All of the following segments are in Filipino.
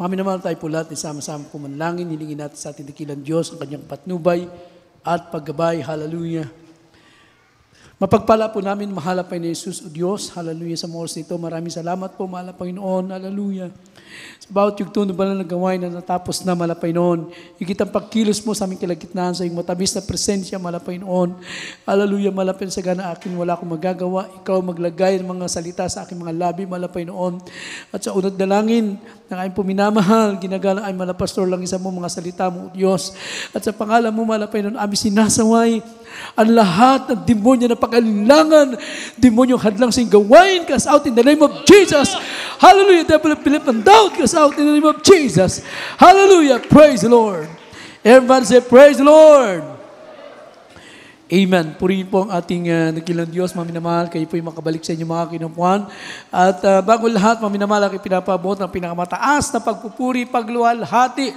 Mga minamahal, tayo po lahat, sama-sama pumanlangin, hilingin natin sa ating dakilang Diyos ang kanyang patnubay at paggabay. Hallelujah. Mapagpala po namin, mahal pa ni Jesus o Diyos. Hallelujah sa mga oras nito. Maraming salamat po, mahal Panginoon. Hallelujah. Sa bawat yugto na banal na gawain na natapos na, mahal Panginoon. Higit ang pagkilos mo sa aming kalagitnaan sa iyong matabis na presensya, mahal Panginoon. Hallelujah, mahal Panginoon, sa gana akin wala akong magagawa. Ikaw maglagay ng mga salita sa aking mga labi, mahal Panginoon. At sa unod dalangin, ng aming puminamahal, ginagala ay mahal Pastor lang isa mo mga salita mo, Diyos. At sa pangalan mo, mahal Panginoon, aming sinasaway ang lahat ng demonyo na pag-alinlangan, demonyong hadlang sa gawain, cast out in the name of Jesus. Hallelujah, devil of Philip and doubt, cast out in the name of Jesus. Hallelujah, praise the Lord. Everyone say, praise the Lord. Amen. Purihin po ang ating nakilang Diyos, mga minamahal. Kayo po yung makabalik sa inyo mga kinumpuan. At bago lahat, mga minamahal, aking pinapabot ng pinakamataas na pagpupuri, pagluwalhati,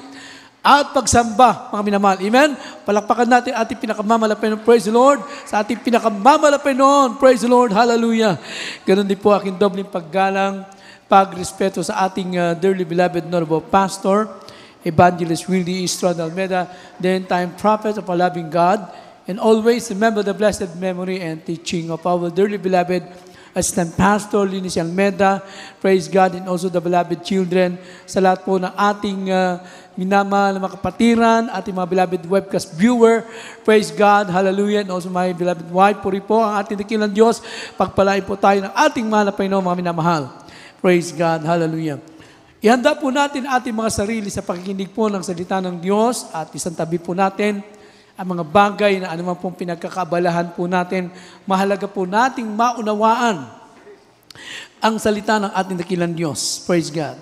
at pagsamba, mga minamahal. Amen? Palakpakan natin ating pinakamamalapay noon. Praise the Lord. Sa ating pinakamamalapay noon. Praise the Lord. Hallelujah. Ganon din po aking dobling paggalang, pagrespeto sa ating dearly beloved Honorable Pastor, Evangelist Willie Estrada Almeida, the end-time prophet of our loving God, and always remember the blessed memory and teaching of our dearly beloved Assistant Pastor Linis Almeida. Praise God, and also the beloved children. Sa lahat po ng ating minamahal na mga kapatiran, ating mga beloved webcast viewer. Praise God, hallelujah. And also my beloved wife, puri po ang ating dakilang Diyos. Pagpalain po tayo ng ating mahal na Panginoon, mga minamahal. Praise God, hallelujah. Ihanda po natin ating mga sarili sa pakikinig po ng salita ng Diyos at isang tabi po natin ang mga bagay na anuman pong pinagkakabalahan po natin. Mahalaga po nating maunawaan ang salita ng ating dakilang Diyos. Praise God.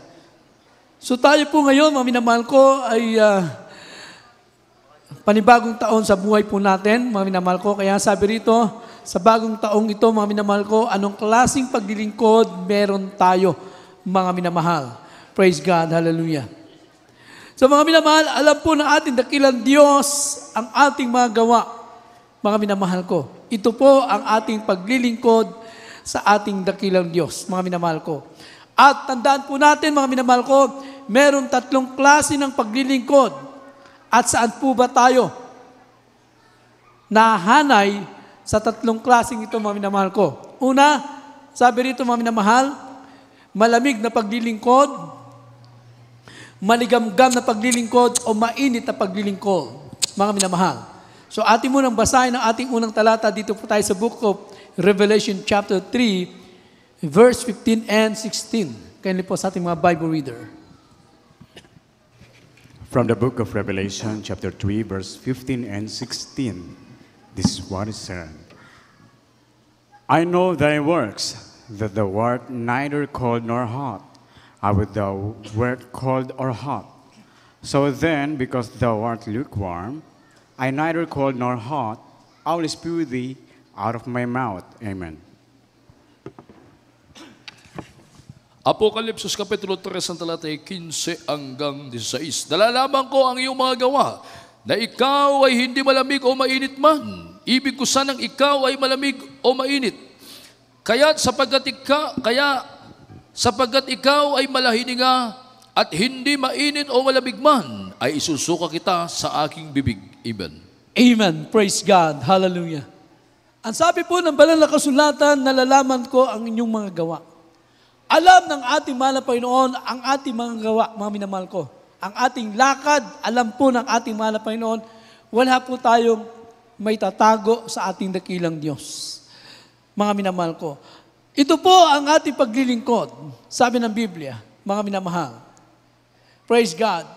So tayo po ngayon, mga minamahal ko, ay panibagong taon sa buhay po natin, mga minamahal ko. Kaya sabi rito, sa bagong taong ito, mga minamahal ko, anong klaseng paglilingkod meron tayo, mga minamahal. Praise God, hallelujah. So mga minamahal, alam po ng ating dakilang Diyos ang ating mga gawa, mga minamahal ko. Ito po ang ating paglilingkod sa ating dakilang Diyos, mga minamahal ko. At tandaan po natin, mga minamahal ko, meron 3 klase ng paglilingkod. At saan po ba tayo nahanay sa 3 klaseng ito, mga minamahal ko? Una, sabi rito, mga minamahal, malamig na paglilingkod, maligamgam na paglilingkod o mainit na paglilingkod, mga minamahal. So atin mo nang basahin ang ating unang talata. Dito po tayo sa book of Revelation chapter 3, verse 15 and 16. Kindly po sa ating mga Bible reader. From the book of Revelation chapter 3, verse 15 and 16. This is what is said. I know thy works, that thou art neither cold nor hot. I would thou wert cold or hot. So then, because thou art lukewarm, I neither cold nor hot, I will spew thee out of my mouth. Amen. Apokalipsis Kapitulo 3, ang talata 15 hanggang 16. Nalalaman ko ang iyong mga gawa, na ikaw ay hindi malamig o mainit man. Ibig ko sanang ikaw ay malamig o mainit. Sapagkat ikaw ay malahininga at hindi mainit o malamig man, ay isusuka kita sa aking bibig. Amen. Amen. Praise God. Hallelujah. Ang sabi po ng banal na kasulatan, nalalaman ko ang inyong mga gawa. Alam ng ating mahal na Panginoon ang ating mga gawa, mga minamahal ko. Ang ating lakad, alam po ng ating mahal na Panginoon, wala po tayong may tatago sa ating dakilang Diyos. Mga minamahal ko. Ito po ang ating paglilingkod, sabi ng Biblia, mga minamahal. Praise God.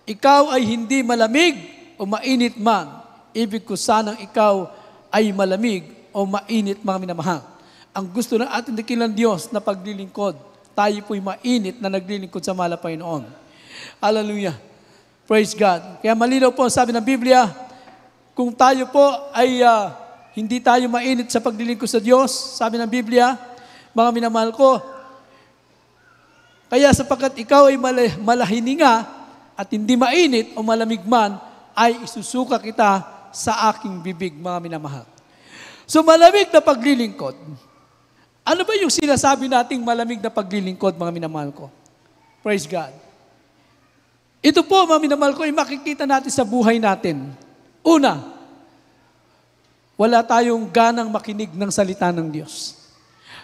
Ikaw ay hindi malamig o mainit man. Ibig ko sanang ikaw ay malamig o mainit, mga minamahal. Ang gusto ng ating dakilang Diyos na paglilingkod, tayo po'y mainit na naglilingkod sa mahal na Panginoon. Hallelujah. Praise God. Kaya malinaw po sabi ng Biblia, kung tayo po ay hindi tayo mainit sa paglilingkod sa Diyos, sabi ng Biblia, mga minamahal ko, kaya sapagkat ikaw ay malahininga at hindi mainit o malamig man, ay isusuka kita sa aking bibig, mga minamahal. So malamig na paglilingkod. Ano ba yung sinasabi nating malamig na paglilingkod, mga minamahal ko? Praise God. Ito po, mga minamahal ko, ay makikita natin sa buhay natin. Una, wala tayong ganang makinig ng salita ng Diyos.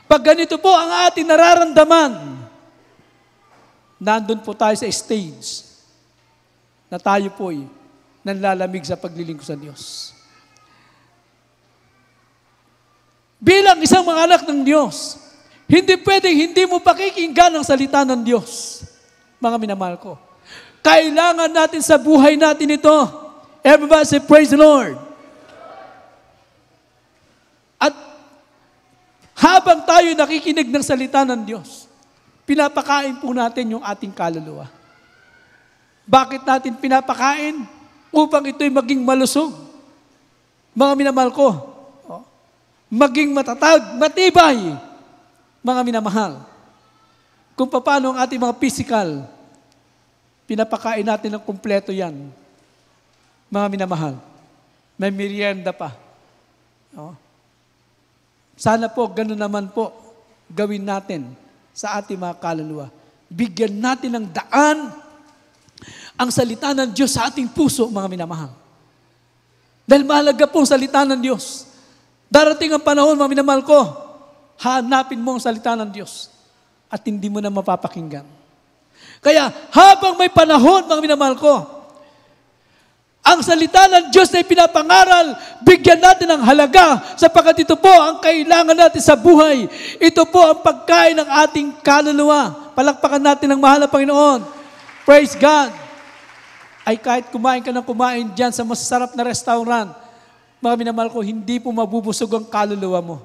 Pag ganito po ang ating nararamdaman, nandun po tayo sa stage na tayo po'y nanlalamig sa paglilingkod sa Diyos. Bilang isang mga anak ng Diyos, hindi pwedeng hindi mo pakikinggan ang salita ng Diyos. Mga minamahal ko, kailangan natin sa buhay natin ito. Everybody say, praise the Lord. At habang tayo nakikinig ng salita ng Diyos, pinapakain po natin yung ating kaluluwa. Bakit natin pinapakain? Upang ito'y maging malusog. Mga minamahal ko, maging matatag, matibay. Mga minamahal, kung paano ang ating mga physical, pinapakain natin ng kumpleto yan. Mga minamahal, may merienda pa. Sana po, gano'n naman po, gawin natin sa ating mga kaluluwa. Bigyan natin ng daan ang salita ng Diyos sa ating puso, mga minamahal. Dahil mahalaga po ang salita ng Diyos. Darating ang panahon, mga minamahal ko, hanapin mo ang salita ng Diyos at hindi mo na mapapakinggan. Kaya habang may panahon, mga minamahal ko, ang salita ng Diyos na ipinapangaral, bigyan natin ng halaga sapagkat ito po ang kailangan natin sa buhay. Ito po ang pagkain ng ating kaluluwa. Palakpakan natin ang mahal na Panginoon. Praise God. Ay kahit kumain ka ng kumain dyan sa masarap na restaurant, mga minamahal ko, hindi po mabubusog ang kaluluwa mo.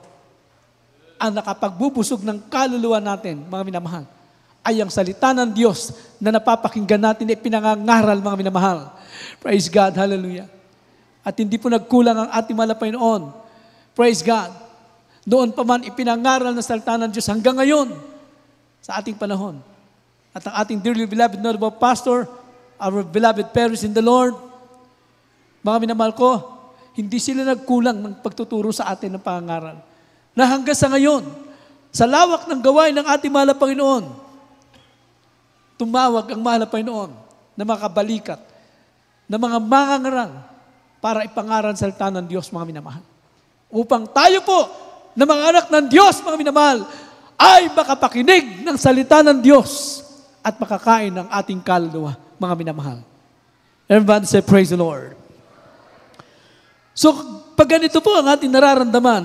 Ang nakapagbubusog ng kaluluwa natin, mga minamahal, ay ang salita ng Diyos na napapakinggan natin at pinangangaral, mga minamahal. Praise God, hallelujah. At hindi po nagkulang ang ating mahal na Panginoon. Praise God. Noon pa man ipinangaral ng salita ng Diyos hanggang ngayon sa ating panahon. At ang ating dearly beloved Honorable Pastor, our beloved parents in the Lord, mga minamahal ko, hindi sila nagkulang ng pagtuturo sa atin ng pangangaral. Na hanggang sa ngayon, sa lawak ng gawain ng ating mahal na Panginoon, tumawag ang mahal na Panginoon na mga kabalikat, na mga mangangaral para ipangaral sa salita ng Diyos, mga minamahal. Upang tayo po, na mga anak ng Diyos, mga minamahal, ay makapakinig ng salita ng Diyos at makakain ng ating kaluluwa, mga minamahal. Everyone say, praise the Lord. So, pag ganito po ang ating nararamdaman,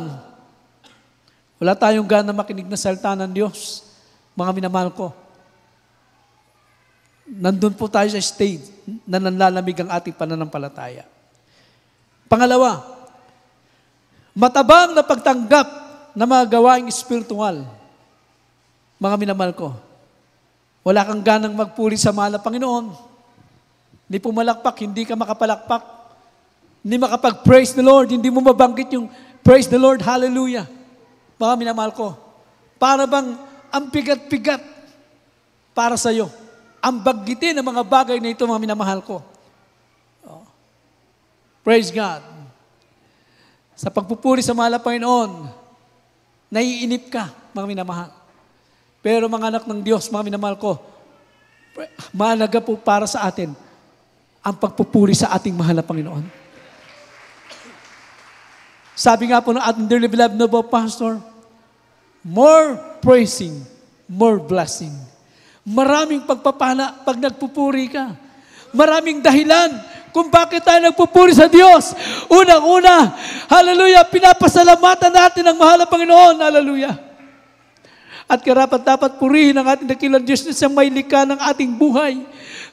wala tayong gana makinig na salita ng Diyos, mga minamahal ko. Nandun po tayo sa stage na nanlalamig ang ating pananampalataya. Pangalawa, matabang na pagtanggap na mga gawaing espiritual. Mga minamahal ko, wala kang ganang magpuri sa mahal na Panginoon. Hindi pumalakpak, hindi ka makapalakpak. Hindi makapag-praise the Lord, hindi mo mabanggit yung praise the Lord, hallelujah. Mga minamahal ko, para bang ang pigat-pigat para sa iyo. Ang baggitin ng mga bagay na ito, mga minamahal ko. Praise God. Sa pagpupuri sa mahal na Panginoon, naiinip ka, mga minamahal. Pero mga anak ng Diyos, mga minamahal ko, mahalaga po para sa atin ang pagpupuri sa ating mahal na Panginoon. Sabi nga po ng ating dearly beloved Noble Pastor, more praising, more blessing. Maraming pagpapala pag nagpupuri ka. Maraming dahilan kung bakit tayo nagpupuri sa Diyos. Unang-una, hallelujah, pinapasalamatan natin ang mahal na Panginoon, hallelujah. At karapat-dapat purihin ang ating dakilang Diyos na siyang may likha ng ating buhay.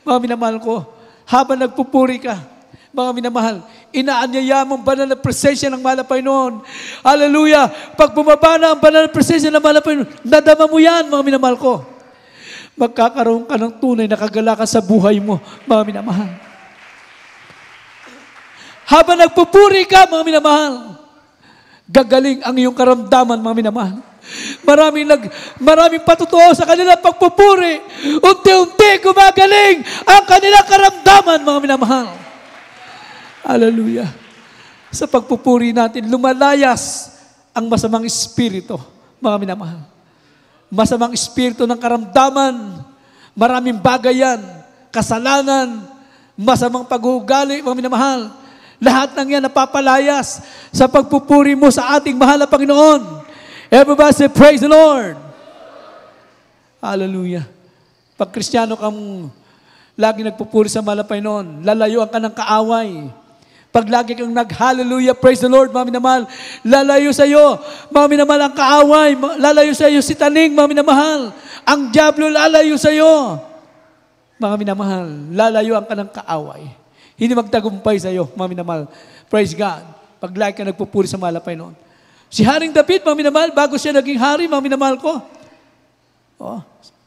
Mga minamahal ko, habang nagpupuri ka, mga minamahal, inaanyaya mong banal na presensya ng mahal na Panginoon. Hallelujah! Pag bumaba na ang banal na presensya ng mahal na Panginoon, nadama mo yan, mga minamahal ko. Magkakaroon ka ng tunay na kagalakan sa buhay mo, mga minamahal. Habang nagpupuri ka, mga minamahal, gagaling ang iyong karamdaman, mga minamahal. Maraming patutuo sa kanilang pagpupuri. Unti-unti gumagaling ang kanilang karamdaman, mga minamahal. Hallelujah. Sa pagpupuri natin, lumalayas ang masamang espiritu, mga minamahal. Masamang espiritu ng karamdaman, maraming bagay yan. kasalanan, masamang pag-uugali, mga minamahal. Lahat ng yan napapalayas sa pagpupuri mo sa ating mahal na Panginoon. Everybody say, praise the Lord. Hallelujah. Pag Kristiyano kang lagi nagpupuri sa mahal na Panginoon, lalayuan ka ng kaaway. Pag lagi kang nag-hallelujah, praise the Lord, mga minamahal, lalayo sa iyo, mga minamahal, ang kaaway, lalayo sa iyo si taning, mga minamahal. Ang diablo lalayo sa iyo. Mga minamahal, lalayuan ka ng kaaway. Hindi magtagumpay sa iyo, mga minamahal. Praise God. Pag lagi ka nagpupuri sa mahal na Panginoon. Si Haring David, mga minamahal, bago siya naging hari, mga minamahal ko.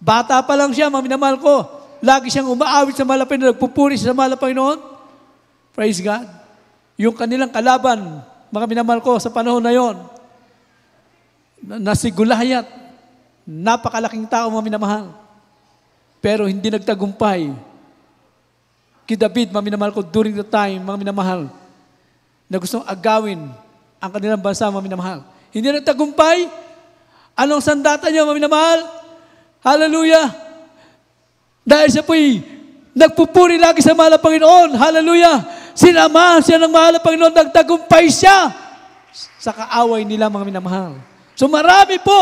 Bata pa lang siya, mga minamahal ko. Lagi siyang umaawit sa mahal na Panginoon, nagpupuri sa mahal na Panginoon. Praise God. Yung kanilang kalaban, mga minamahal ko, sa panahon na yon, na si Goliath, napakalaking tao, mga minamahal. Pero hindi nagtagumpay. Kay David, mga minamahal ko, during the time, mga minamahal, na gustong agawin ang kanilang bansa, mga minamahal. Hindi nagtagumpay. Anong sandata niya, mga minamahal? Hallelujah. Dahil siya po'y nagpupuri lagi sa mahal na Panginoon. Hallelujah. Sinamahan siya ng mahal na Panginoon, nagtagumpay siya sa kaaway nila, mga minamahal. So marami po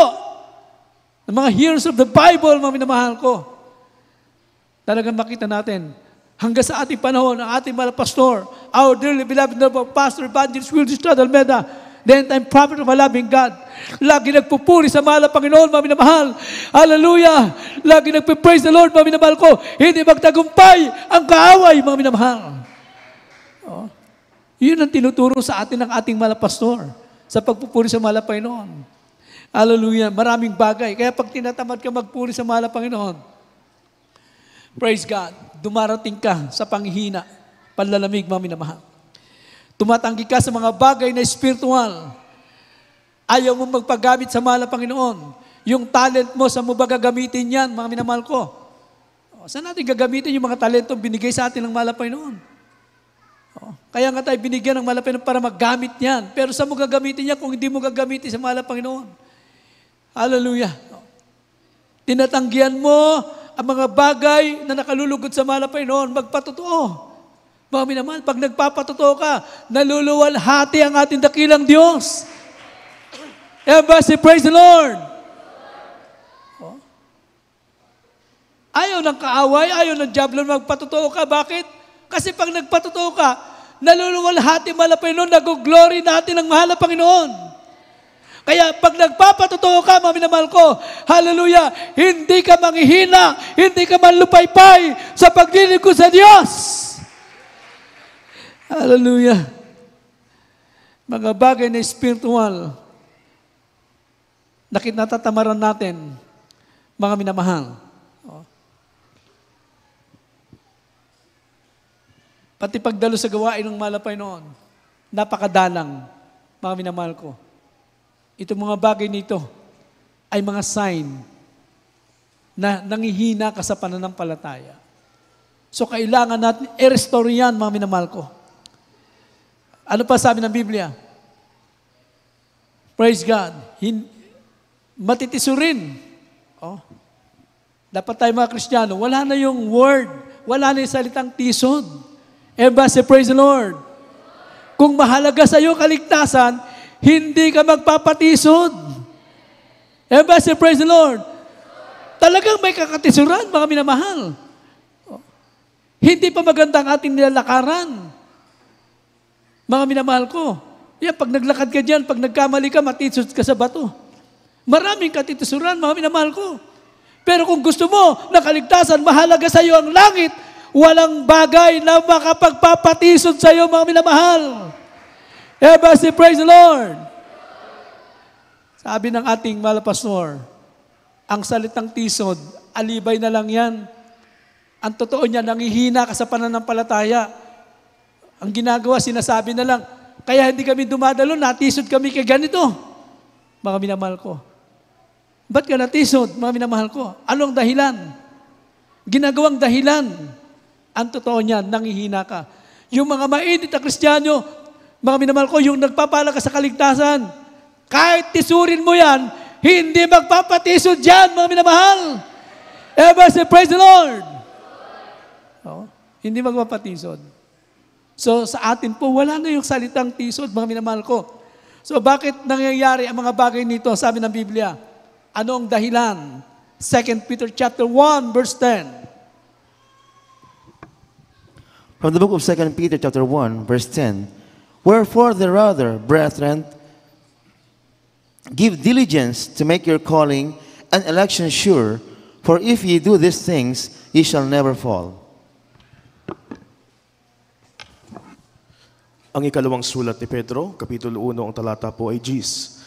ng mga heroes of the Bible, mga minamahal ko. Talagang makita natin, hanggang sa ating panahon, ang ating mahal na pastor, our dearly beloved Pastor Evangelist Wilson Estrada Almeida, the end-time prophet of a loving God, lagi nagpupuri sa mahal na Panginoon, mga minamahal. Hallelujah! Lagi nagpipraise the Lord, mga minamahal ko. Hindi magtagumpay ang kaaway, mga minamahal. Yun ang tinuturo sa atin ng ating mahal na pastor sa pagpupuri sa mahal na Panginoon. Hallelujah! Maraming bagay. Kaya pag tinatamad ka magpuri sa mahal na Panginoon, praise God, dumarating ka sa panghihina, panlalamig, mga minamahal. Tumatanggi ka sa mga bagay na spiritual. Ayaw mo magpagamit sa mahal na Panginoon. Yung talent mo, saan mo ba gagamitin yan, mga minamahal ko? Saan natin gagamitin yung mga talentong binigay sa atin ng mahal na Panginoon? Kaya nga tayo binigyan ng mahal na Panginoon para maggamit yan. Pero saan mo gagamitin yan kung hindi mo gagamitin sa mahal na Panginoon? Hallelujah. Tinatanggihan mo ang mga bagay na nakalulugod sa mahal na Panginoon, magpatotoo. Mga minamahal, pag nagpapatotoo ka, naluluwalhati ang ating dakilang Diyos. Everybody, praise the Lord. Ayaw ng kaaway, ayaw ng diablo magpatotoo ka. Bakit? Kasi pag nagpatotoo ka, naluluwalhati mahal na Panginoon, nag-glory natin ang mahal na Panginoon. Kaya pag nagpapatotoo ka, mga minamahal ko, hallelujah, hindi ka manghihina, hindi ka manlupaypay sa paglilingkod sa Diyos. Hallelujah. Mga bagay na spiritual na kinatatamaran natin, mga minamahal. Pati pagdalo sa gawain ng mahal na Panginoon, napakadalang, mga minamahal ko. Itong mga bagay nito ay mga sign na nangihina ka sa pananampalataya. So kailangan natin i-restore yan, mga minamahal ko. Ano pa sabi ng Biblia? Praise God. Matitisurin. Dapat tayo mga Kristiyano, wala na yung word, wala na yung salitang tisod. Everybody say, praise the Lord. Kung mahalaga sa iyo kaligtasan, hindi ka magpapatisod. Everybody say, praise the Lord. Talagang may kakatisuran, mga minamahal. Hindi pa maganda ang ating nilalakaran. Mga minamahal ko. Yan, pag naglakad ka dyan, pag nagkamali ka, matisod ka sa bato. Maraming katitisuran, mga minamahal ko. Pero kung gusto mo na kaligtasan, mahalaga sa iyo ang langit, walang bagay na makapagpapatisod sa iyo, mga minamahal. Everybody say, praise the Lord. Sabi ng ating mahal na pastor, ang salitang tisod, alibay na lang yan. Ang totoo niya, nangihina ka sa pananampalataya. Ang ginagawa, sinasabi na lang, kaya hindi kami dumadalo, natisod kami kay ganito. Mga minamahal ko. Ba't ka natisod, mga minamahal ko? Anong dahilan? Ginagawang dahilan. Ang totoo niya, nangihina ka. Yung mga mainit na Kristiyano, mga minamahal ko, yung nagpapala ka sa kaligtasan, kahit tisurin mo yan, hindi magpapatisod dyan, mga minamahal. Ever say, praise the Lord. Oh, hindi magpapatisod. So sa atin po, wala na yung salitang tisod, mga minamahal ko. So bakit nangyayari ang mga bagay nito? Sabi ng Biblia, ano ang dahilan? 2 Peter chapter 1, verse 10. From the book of 2 Peter chapter 1, verse 10, wherefore the rather, brethren, give diligence to make your calling and election sure, for if ye do these things, ye shall never fall. Ang ikalawang sulat ni Pedro, Kapitulo 1, ang talata po ay Gs.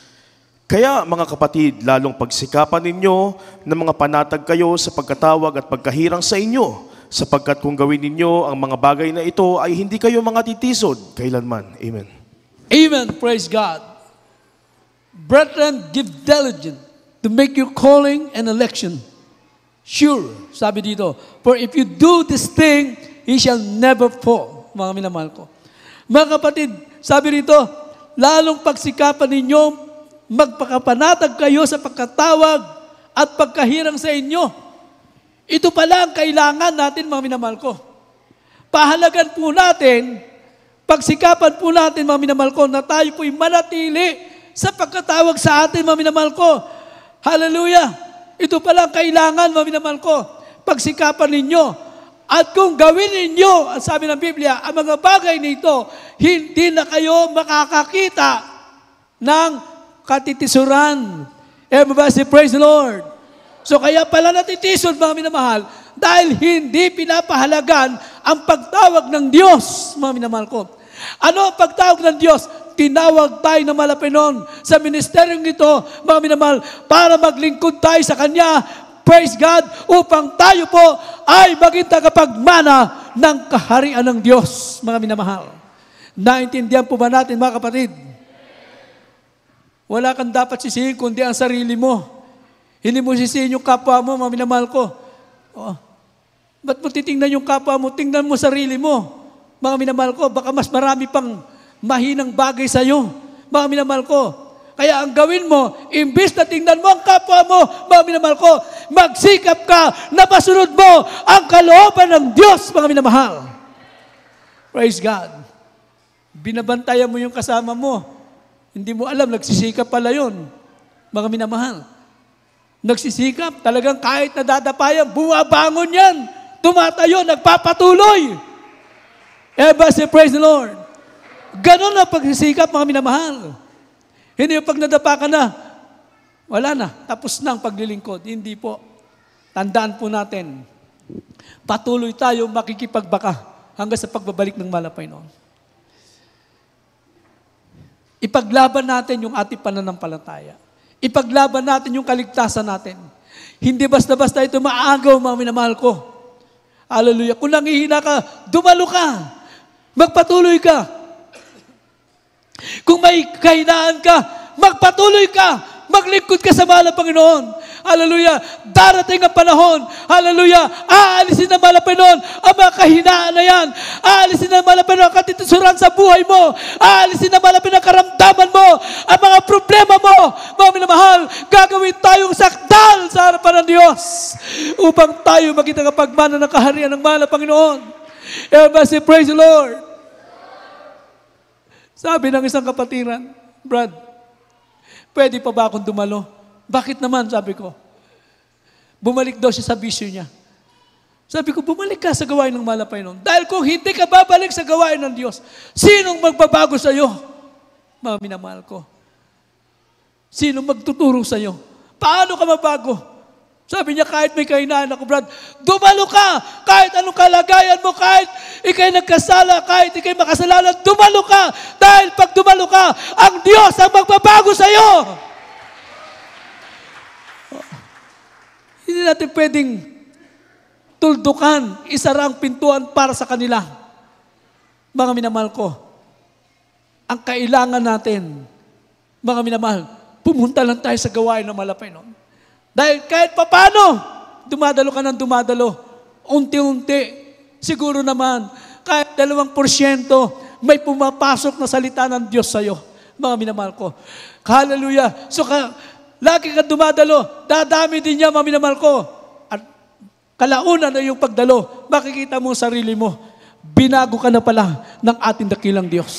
Kaya mga kapatid, lalong pagsikapan ninyo na mga panatag kayo sa pagkatawag at pagkahirang sa inyo, sapagkat kung gawin ninyo ang mga bagay na ito ay hindi kayo mga titisod kailanman. Amen. Amen. Praise God. Brethren, give diligence to make your calling and election sure. Sabi dito, for if you do this thing, ye shall never fall. Mga minamahal ko. Mga kapatid, sabi rito, lalong pagsikapan ninyo, magpakapanatag kayo sa pagkatawag at pagkahirang sa inyo. Ito pala ang kailangan natin, mga minamahal ko. Pahalagan po natin, pagsikapan po natin, mga minamahal ko, na tayo po'y manatili sa pagkatawag sa atin, mga minamahal ko. Hallelujah! Ito pala ang kailangan, mga minamahal ko. Pagsikapan ninyo. At kung gawin ninyo, ang sabi ng Biblia, ang mga bagay nito, hindi na kayo makakakita ng katitisuran. Everybody say, praise the Lord. So kaya pala natitisod, mga minamahal, dahil hindi pinapahalagan ang pagtawag ng Diyos, mga minamahal ko. Ano ang pagtawag ng Diyos? Tinawag tayo na malapinon sa ministeryong ito, mga minamahal, para maglingkod tayo sa Kanya. Praise God, upang tayo po ay maging tagapagmana ng kaharian ng Diyos, mga minamahal. Naintindihan po ba natin, mga kapatid? Wala kang dapat sisihin kundi ang sarili mo. Hindi mo sisihin yung kapwa mo, mga minamahal ko. Oh. Ba't mo titingnan yung kapwa mo? Tingnan mo sarili mo. Mga minamahal ko, baka mas marami pang mahinang bagay sa'yo. Mga minamahal ko. Kaya ang gawin mo, imbis na tingnan mo ang kapwa mo, mga minamahal ko, magsikap ka na masunod mo ang kalooban ng Diyos, mga minamahal. Praise God. Binabantayan mo yung kasama mo. Hindi mo alam, nagsisikap pala yun, mga minamahal. Nagsisikap, talagang kahit nadadapayan, bumabangon yan, tumatayo, nagpapatuloy. Everybody say, praise the Lord. Ganon ang pagsisikap, mga minamahal. Hindi pag nadapa ka na, wala na, tapos na ang paglilingkod. Hindi po. Tandaan po natin, patuloy tayo makikipagbaka hanggang sa pagbabalik ng malapay noon. Ipaglaban natin yung ating pananampalataya. Ipaglaban natin yung kaligtasan natin. Hindi basta-basta ito maagaw, mga minamahal ko. Hallelujah. Kung nangihina ka, dumalo ka. Magpatuloy ka. Kung may kahinaan ka, magpatuloy ka, maglingkod ka sa mahal na Panginoon. Hallelujah. Darating ang panahon. Hallelujah. Aalisin ng mahal na Panginoon ang mga kahinaan na yan. Aalisin ng mahal na Panginoon ang katitisuran sa buhay mo. Aalisin ng mahal na Panginoon ang karamdaman mo. Ang mga problema mo. Mga minamahal, gagawin tayong sakdal sa harapan ng Diyos upang tayo maging tagapagmana ng kaharian ng mahal na Panginoon. Everybody say, praise the Lord. Sabi ng isang kapatiran, Brad, pwede pa ba akong dumalo? Bakit naman, sabi ko. Bumalik daw siya sa bisyo niya. Sabi ko, bumalik ka sa gawain ng malapay noon. Dahil kung hindi ka babalik sa gawain ng Diyos, sinong magbabago sa iyo? Mga minamahal ko. Sinong magtuturo sa iyo? Paano ka mabago? Sabi niya, kahit may kahinaan ako, Brad, dumalo ka! Kahit anong kalagayan mo, kahit ikay nagkasala, kahit ikay makasalanan, dumalo ka! Dahil pag dumalo ka, ang Diyos ang magbabago sa iyo! Hindi natin pwedeng tuldukan, isara ang pintuan para sa kanila. Mga minamahal ko, ang kailangan natin, mga minamahal, pumunta lang tayo sa gawain ng malapay noon. Dahil kahit papano, dumadalo ka ng dumadalo, unti-unti, siguro naman, kahit 2%, may pumapasok na salita ng Diyos sa'yo, mga minamahal ko. Hallelujah. So, lagi ka dumadalo, dadami din niya, mga minamahal ko. At kalaunan na yung pagdalo, makikita mo ang sarili mo, binago ka na pala ng ating dakilang Diyos.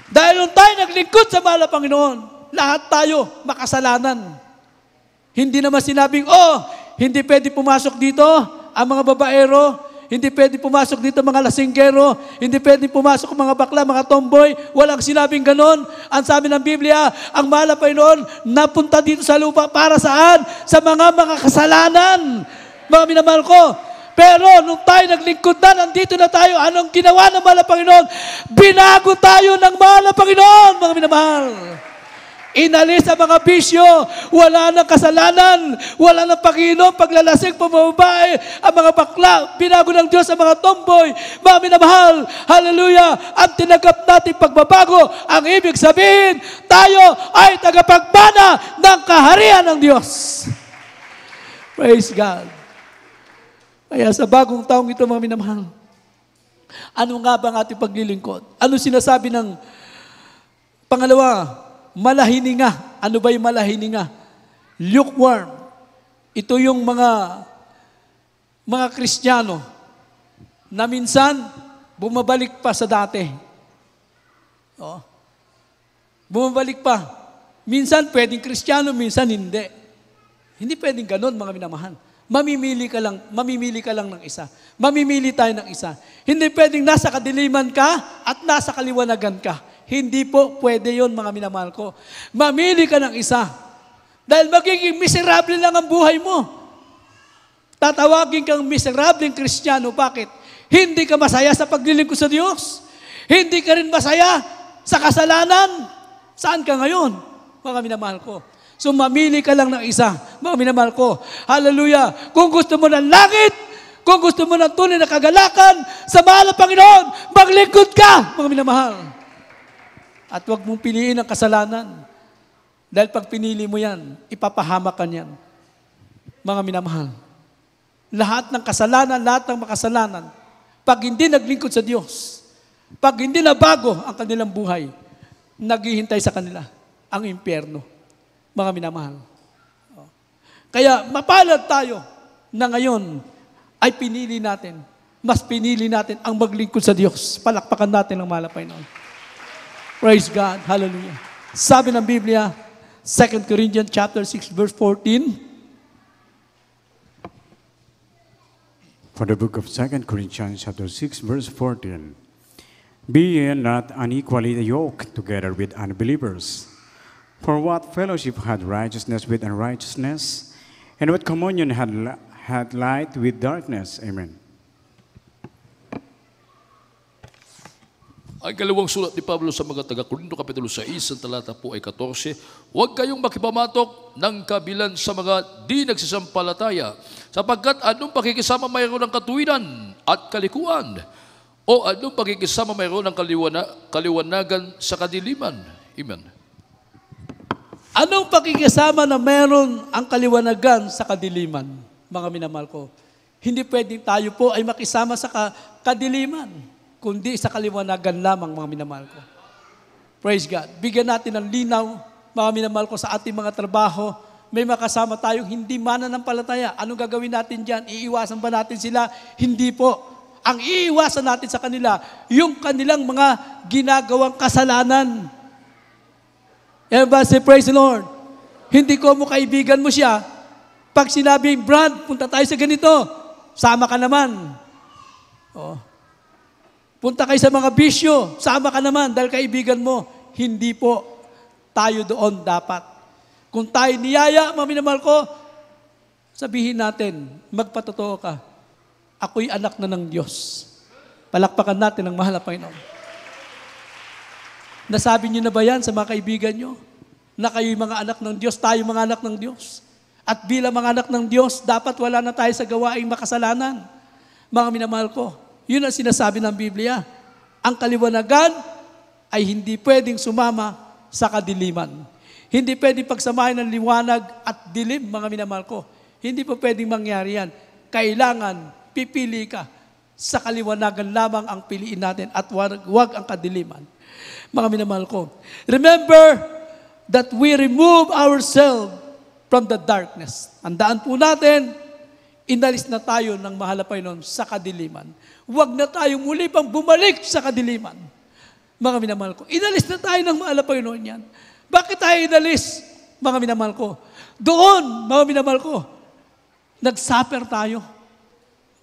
Dahil nung tayo naglingkod sa mahal na Panginoon, lahat tayo makasalanan. Hindi naman sinabing, hindi pwede pumasok dito ang mga babaero, hindi pwede pumasok dito mga lasinggero, hindi pwede pumasok mga bakla, mga tomboy. Walang sinabing ganon. Ang sabi ng Biblia, ang mahal na Panginoon napunta dito sa lupa para saan? Sa mga kasalanan. Mga minamahal ko. Pero nung tayo naglingkod na, nandito na tayo, anong ginawa ng mahal na Panginoon? Binago tayo ng mahal na Panginoon, mga minamahal. Inalis ang mga bisyo, wala nang kasalanan, wala nang pag-inom, paglalasing, pamababae, ang mga bakla, binago ng Diyos ang mga tomboy, mga minamahal, hallelujah, ang tinagap natin pagbabago, ang ibig sabihin, tayo ay tagapagmana ng kaharian ng Diyos. Praise God. Kaya sa bagong taong ito, mga minamahal, ano nga ba ang ating paglilingkod? Ano sinasabi ng pangalawa? Malahininga. Ano ba yung malahininga? Lukewarm. Ito yung mga Kristiyano na minsan bumabalik pa sa dati. Bumabalik pa. Minsan pwedeng Kristiyano, minsan hindi. Hindi pwedeng ganun, mga minamahal. Mamimili ka lang ng isa. Mamimili tayo ng isa. Hindi pwedeng nasa kadiliman ka at nasa kaliwanagan ka. Hindi po pwede yon, mga minamahal ko. Mamili ka ng isa. Dahil magiging miserable lang ang buhay mo. Tatawagin kang miserableng Kristiyano. Bakit? Hindi ka masaya sa paglilingkod sa Diyos. Hindi ka rin masaya sa kasalanan. Saan ka ngayon, mga minamahal ko? So mamili ka lang ng isa, mga minamahal ko. Hallelujah! Kung gusto mo ng langit, kung gusto mo ng tunay na kagalakan, sa mahal na Panginoon, maglingkod ka, mga minamahal. At huwag mong piliin ang kasalanan. Dahil pag pinili mo yan, ipapahamak ka niyan. Mga minamahal. Lahat ng kasalanan, lahat ng makasalanan, pag hindi naglingkod sa Diyos, pag hindi nabago ang kanilang buhay, naghihintay sa kanila ang impyerno. Mga minamahal. Kaya mapalad tayo na ngayon ay pinili natin, mas pinili natin ang maglingkod sa Diyos. Palakpakan natin ang mahal na Panginoon. Praise God. Hallelujah. Sabi ng Biblia, 2 Corinthians chapter 6, verse 14. For the book of 2 Corinthians chapter 6, verse 14. Be ye not unequally yoked together with unbelievers. For what fellowship had righteousness with unrighteousness? And what communion had light with darkness? Amen. Ang kalawang sulat ni Pablo sa mga taga-Korinto, Kapitulo 6, ang talata po ay 14, huwag kayong makipamatok ng kabilan sa mga di nagsisampalataya, sapagkat anong pakikisama mayroon ng katuwiran at kalikuan, o anong pakikisama mayroon ng kaliwanagan sa kadiliman. Amen. Anong pakikisama na meron ang kaliwanagan sa kadiliman, mga minamahal ko? Hindi pwedeng tayo po ay makisama sa kadiliman, kundi sa kaliwanagan lamang, mga minamahal ko. Praise God. Bigyan natin ng linaw, mga minamahal ko, sa ating mga trabaho. May makasama tayong hindi mananampalataya. Anong gagawin natin dyan? Iiwasan ba natin sila? Hindi po. Ang iiwasan natin sa kanila, yung kanilang mga ginagawang kasalanan. Everybody say, praise the Lord. Hindi ko mo kaibigan mo siya. Pag sinabing, Brad, punta tayo sa ganito, sama ka naman. Punta kayo sa mga bisyo, sama ka naman dahil kaibigan mo. Hindi po tayo doon dapat. Kung tayo niyaya, mga minamahal ko, sabihin natin, magpatotoo ka. Ako'y anak na ng Diyos. Palakpakan natin ang mahal na Panginoon. Nasabi niyo na ba yan sa mga kaibigan niyo? Na kayo'y mga anak ng Diyos, tayo mga anak ng Diyos. At bilang mga anak ng Diyos, dapat wala na tayo sa gawaing makasalanan. Mga minamahal ko, yun ang sinasabi ng Biblia. Ang kaliwanagan ay hindi pwedeng sumama sa kadiliman. Hindi pwedeng pagsamahin ng liwanag at dilim, mga minamahal ko. Hindi po pwedeng mangyari yan. Kailangan pipili ka. Sa kaliwanagan lamang ang piliin natin at wag ang kadiliman. Mga minamahal ko, remember that we remove ourselves from the darkness. Andaan po natin, Inalis na tayo ng mahal na Panginoon sa kadiliman. Huwag na tayo muli pang bumalik sa kadiliman. Mga minamahal ko, inalis na tayo ng mahal na Panginoon yan. Bakit tayo inalis, mga minamahal ko? Doon, mga minamahal ko, nag-suffer tayo.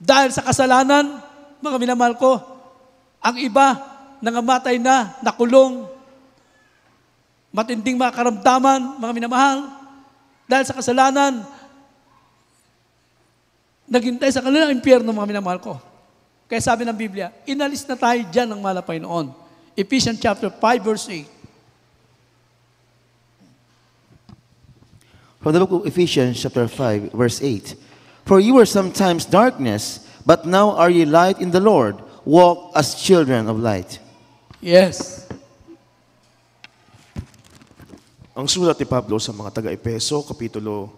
Dahil sa kasalanan, mga minamahal ko, ang iba, nangamatay na, nakulong, matinding mga karamdaman, mga minamahal. Dahil sa kasalanan, naghintay sa kanilang impyerno, mga minamahal ko. Kaya sabi ng Biblia, inalis na tayo dyan ng mahal na Panginoon. Ephesians chapter 5, verse 8. From the book of Ephesians chapter 5, verse 8. For you were sometimes darkness, but now are ye light in the Lord. Walk as children of light. Yes. Ang sulat ni Pablo sa mga taga-Epeso, Kapitulo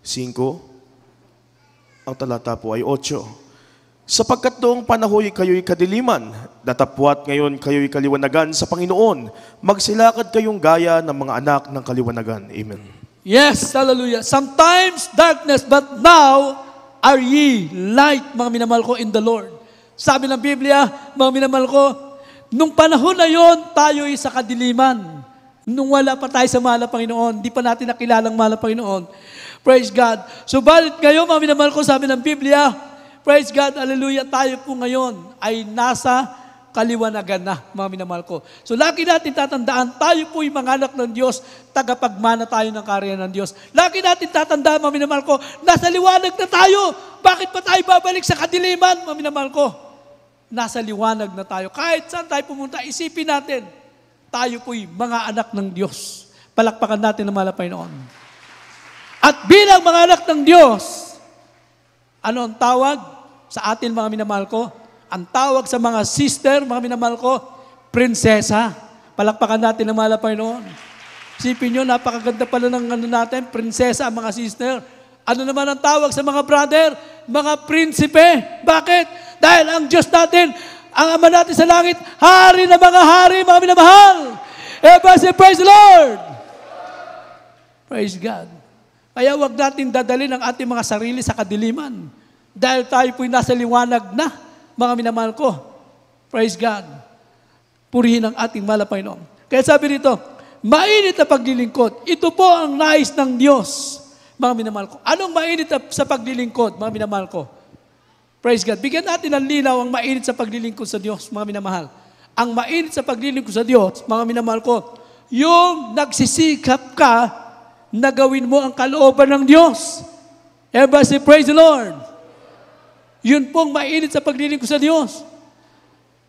5, ang talata po ay 8. Sapagkat noong panahoy kayo'y kadiliman, datapwat ngayon kayo'y kaliwanagan sa Panginoon, magsilakad kayong gaya ng mga anak ng kaliwanagan. Amen. Yes, hallelujah. Sometimes darkness, but now are ye light, mga minamahal ko, in the Lord. Sabi ng Biblia, mga minamahal ko, nung panahon na yon, tayo'y sa kadiliman. Nung wala pa tayo sa mahal na Panginoon, di pa natin nakilalang mahal na Panginoon. Praise God. Subalit ngayon, mga minamahal ko, sabi ng Biblia, praise God, hallelujah, tayo po ngayon ay nasa kaliwanagan na, mga minamahal ko. So lagi natin tatandaan, tayo po yung mga anak ng Diyos, tagapagmana tayo ng karya ng Diyos. Lagi natin tatandaan, mga minamahal ko, nasa liwanag na tayo. Bakit pa tayo babalik sa kadiliman, mga minamahal ko? Nasa liwanag na tayo. Kahit saan tayo pumunta, isipin natin, tayo po'y mga anak ng Diyos. Palakpakan natin ang mahal na Panginoon. At bilang mga anak ng Diyos, ano ang tawag sa atin, mga minamahal ko? Ang tawag sa mga sister, mga minamahal ko, prinsesa. Palakpakan natin ang mahal na Panginoon. Isipin nyo, napakaganda pala ng ano natin, prinsesa ang mga sister. Ano naman ang tawag sa mga brother? Mga prinsipe. Bakit? Dahil ang Diyos natin, ang Ama natin sa langit, hari na mga hari, mga minamahal. Everybody say, praise the Lord! Praise God. Kaya huwag natin dadalhin ang ating mga sarili sa kadiliman. Dahil tayo po'y nasa liwanag na, mga minamahal ko. Praise God. Purihin ang ating mahal na Panginoon. Kaya sabi rito, mainit na paglilingkod. Ito po ang nais ng Diyos, mga minamahal ko. Anong mainit sa paglilingkod, mga minamahal ko? Praise God. Bigyan natin ng linaw ang mainit sa paglilingkod sa Diyos, mga minamahal. Ang mainit sa paglilingkod sa Diyos, mga minamahal ko, yung nagsisikap ka na gawin mo ang kalooban ng Diyos. Everybody say, praise the Lord. Yun pong mainit sa paglilingkod sa Diyos.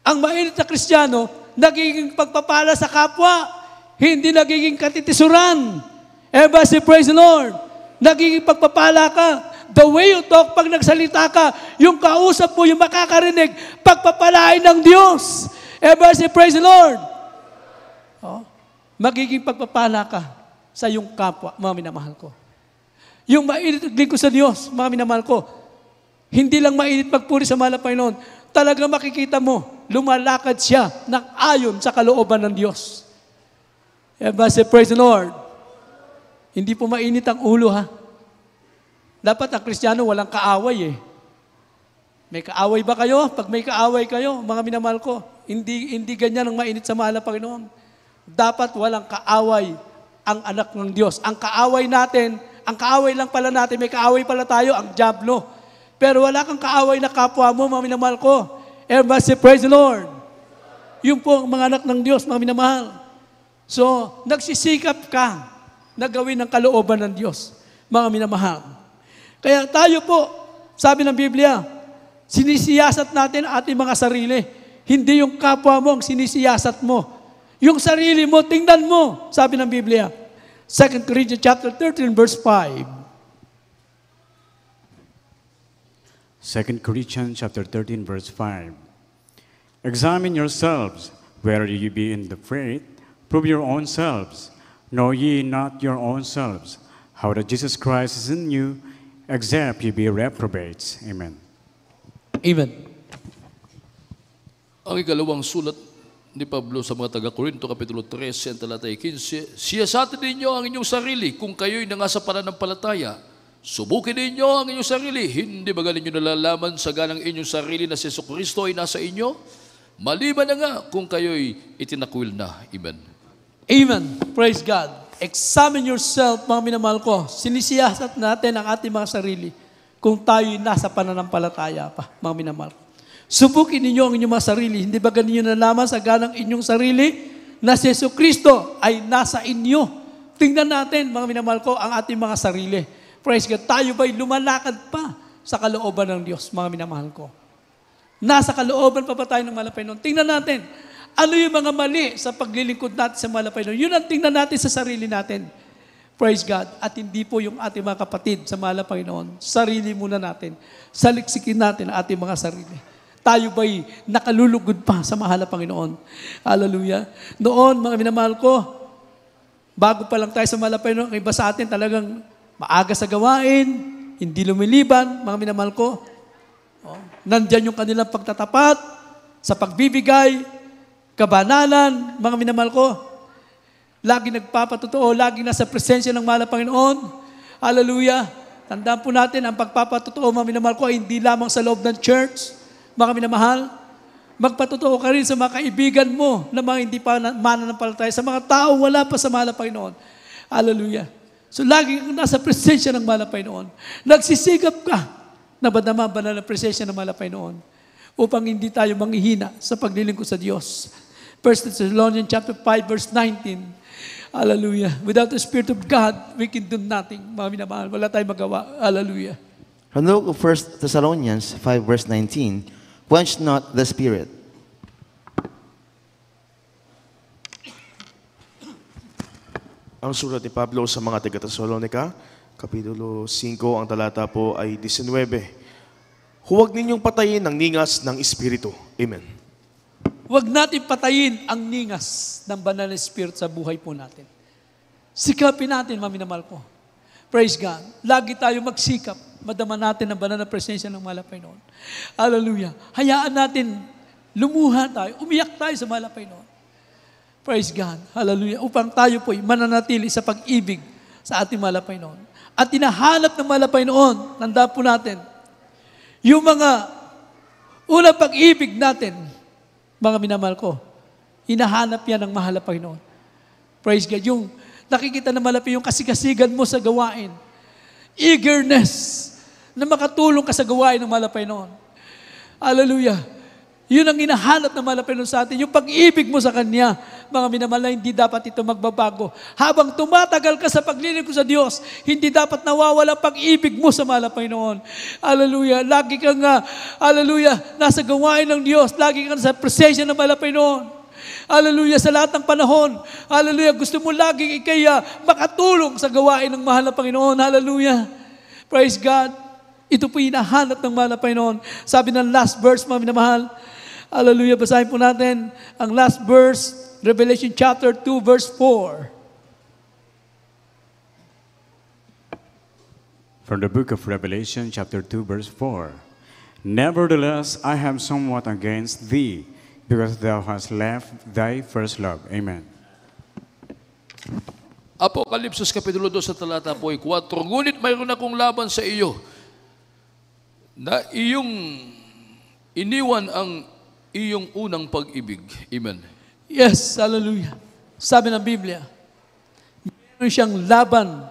Ang mainit na Kristiyano, nagiging pagpapala sa kapwa, hindi nagiging katitisuran. Everybody say, praise the Lord. Nagiging pagpapala ka. The way you talk, pag nagsalita ka, yung kausap mo, yung makakarinig, pagpapalain ng Diyos. Everybody say, praise the Lord. Oh, magiging pagpapala ka sa iyong kapwa, mga minamahal ko. Yung mainit na lingkod sa Diyos, mga minamahal ko, hindi lang mainit magpuri sa mahal na Panginoon, talagang makikita mo, lumalakad siya ng ayon sa kalooban ng Diyos. Everybody say, praise the Lord. Hindi po mainit ang ulo, ha? Dapat ang Kristiyano walang kaaway, eh. May kaaway ba kayo? Pag may kaaway kayo, mga minamahal ko, hindi ganyan ang mainit sa mahal na Panginoon. Dapat walang kaaway ang anak ng Diyos. Ang kaaway natin, ang kaaway lang pala natin, may kaaway pala tayo, ang dyablo. Pero wala kang kaaway na kapwa mo, mga minamahal ko. Everybody say, praise the Lord. Yun po ang mga anak ng Diyos, mga minamahal. So, nagsisikap ka na gawin ang kalooban ng Diyos, mga minamahal. Kaya tayo po, sabi ng Biblia, sinisiyasat natin ang ating mga sarili. Hindi yung kapwa mo ang sinisiyasat mo. Yung sarili mo, tingnan mo, sabi ng Biblia. 2 Corinthians chapter 13, verse 5. 2 Corinthians chapter 13, verse 5. Examine yourselves, whether ye be in the faith, prove your own selves. Know ye not your own selves, how that Jesus Christ is in you, except ye be reprobates. Amen. Amen. Ang ikalawang sulat ni Pablo sa mga taga-Korinto, Kapitulo 13, talata 15, siyasatin ninyo ang inyong sarili kung kayo'y nangasa pananampalataya. Subukin ninyo ang inyong sarili. Hindi ba ninyo nalalaman sa ganang inyong sarili na si Jesucristo ay nasa inyo? Maliban na nga kung kayo'y itinakwil na. Amen. Amen. Praise God. Examine yourself, mga minamahal ko. Sinisiyasat natin ang ating mga sarili kung tayo'y nasa pananampalataya pa, mga minamahal ko. Subukin ninyo ang inyong mga sarili. Hindi ba ninyo nalaman sa ganang inyong sarili na si Jesucristo ay nasa inyo? Tingnan natin, mga minamahal ko, ang ating mga sarili. Praise God. Tayo ba'y lumalakad pa sa kalooban ng Diyos, mga minamahal ko? Nasa kalooban pa ba tayo ng malapay noon? Tingnan natin, ano yung mga mali sa paglilingkod natin sa malapay noon? Yun ang tingnan natin sa sarili natin. Praise God. At hindi po yung ating mga kapatid sa malapay noon. Sarili muna natin. Saliksikin natin ang ating mga sarili. Tayo ba'y nakalulugod pa sa mahal na Panginoon? Hallelujah. Noon, mga minamahal ko, bago pa lang tayo sa malapay noon, iba sa atin talagang maaga sa gawain, hindi lumiliban, mga minamahal ko. Nandyan yung kanilang pagtatapat, sa pagbibigay, kabanalan, mga minamahal ko. Lagi nagpapatotoo, lagi nasa presensya ng mahal na Panginoon. Hallelujah. Tandaan po natin, ang pagpapatotoo, mga minamahal ko, ay hindi lamang sa loob ng church, mga minamahal. Magpatotoo ka rin sa mga kaibigan mo na mga hindi pa mananampalataya, sa mga tao wala pa sa mahal na Panginoon. Hallelujah. So, lagi kang nasa presensya ng mahal na Panginoon. Nagsisigap ka na badama banal na presensya ng mahal na Panginoon upang hindi tayo manghihina sa paglilingkod sa Diyos. 1 Thessalonians chapter 5, verse 19. Hallelujah. Without the Spirit of God, we can do nothing. Mga minamahal, wala tayong magawa. Hallelujah. From the book of 1 Thessalonians 5 verse 19, quench not the Spirit. Ang sulat ni Pablo sa mga taga-Tesalonica, Kapitulo 5, ang talata po ay 19. Huwag ninyong patayin ang ningas ng Espiritu. Amen. Huwag natin patayin ang ningas ng banal na Spirit sa buhay po natin. Sikapin natin, mga minamahal ko. Praise God. Lagi tayo magsikap. Madama natin ang banal na presensya ng mahal na Panginoon. Hallelujah. Hayaan natin, lumuha tayo, umiyak tayo sa mahal na Panginoon. Praise God. Hallelujah. Upang tayo po'y mananatili sa pag-ibig sa ating mahal na Panginoon. At tinahanap ng mahal na Panginoon, tandaan po natin, yung mga unang pag-ibig natin, mga minamahal ko, hinahanap yan ng mahal na Panginoon. Praise God. Yung nakikita na malapi yung kasigasigan mo sa gawain. Eagerness na makatulong ka sa gawain ng mahal na Panginoon. Hallelujah. Yun ang hinahanap ng mahal na Panginoon sa atin. Yung pag-ibig mo sa Kanya, mga minamahal na hindi dapat ito magbabago. Habang tumatagal ka sa paglilingkod sa Diyos, hindi dapat nawawala pag-ibig mo sa mahal na Panginoon. Hallelujah. Lagi kang, hallelujah, nasa gawain ng Diyos. Lagi kang sa presensya ng mahal na Panginoon. Hallelujah, sa lahat ng panahon. Hallelujah, gusto mo laging ikaya makatulong sa gawain ng mahal na Panginoon. Hallelujah. Praise God. Ito po hinahanap ng mahal na Panginoon. Sabi ng last verse, mga minamahal. Hallelujah, basahin po natin ang last verse, Revelation chapter 2, verse 4. From the book of Revelation, chapter 2, verse 4. Nevertheless, I have somewhat against thee, because thou hast left thy first love. Amen. Apokalipsis Kapitulo 2 sa talata po ay 4. Ngunit mayroon akong laban sa iyo, na iyong iniwan ang iyong unang pag-ibig. Amen. Yes, hallelujah. Sabi ng Biblia, meron siyang laban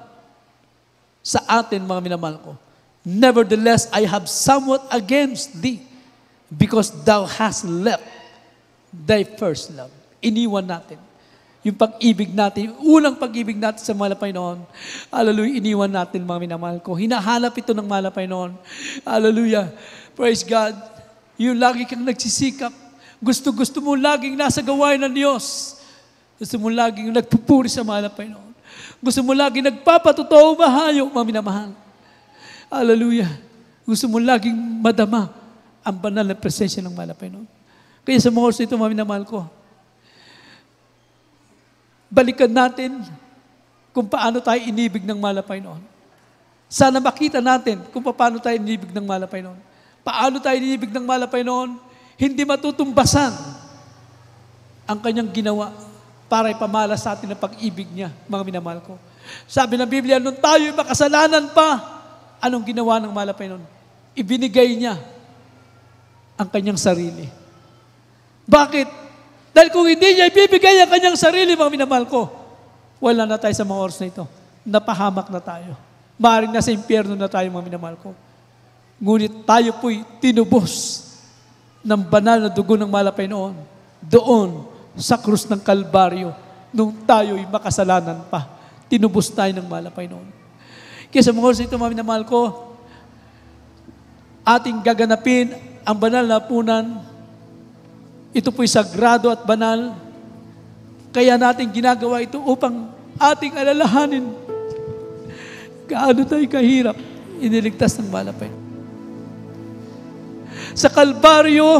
sa atin, mga minamahal ko. Nevertheless, I have somewhat against thee, because thou hast left thy first love. Iniwan natin. Yung pag-ibig natin, yung unang pag-ibig natin sa mahal na Panginoon. Hallelujah, iniwan natin, mga minamahal ko. Hinahanap ito ng mahal na Panginoon. Hallelujah. Praise God. Yung lagi kang nagsisikap. Gusto mo laging nasa gawain ng Diyos. Gusto mo laging nagpupuri sa mahal na Panginoon. Gusto mo laging nagpapatotoo mahayo, mga minamahal. Hallelujah. Gusto mo laging madama ang banal na presensya ng mahal na Panginoon. Kaya sa mga oras ito, mga minamahal ko, balikan natin kung paano tayo inibig ng mahal na Panginoon. Sana makita natin kung paano tayo inibig ng mahal na Panginoon. Paano tayo inibig ng mahal na Panginoon? Hindi matutumbasan ang kanyang ginawa para ipamala sa atin ang pag-ibig niya, mga minamahal ko. Sabi ng Biblia, nung tayo'y makasalanan pa, anong ginawa ng mahal na Panginoon? Ibinigay niya ang kanyang sarili. Bakit? Dahil kung hindi niya ibibigay ang kanyang sarili, mga minamahal ko, wala na tayo sa mga oras na ito. Napahamak na tayo. Maaaring nasa impyerno na tayo, mga minamahal ko. Ngunit tayo po'y tinubos ng banal na dugo ng mahal na Panginoon doon sa krus ng Kalbaryo nung tayo'y makasalanan pa. Tinubos tayo ng mahal na Panginoon. Kaya sa mga oras na ito, mga minamahal ko, ating gaganapin ang banal na hapunan. Ito po'y sagrado at banal. Kaya natin ginagawa ito upang ating alalahanin gaano tayo kahirap iniligtas ng mahal na Panginoon. Sa Kalbaryo,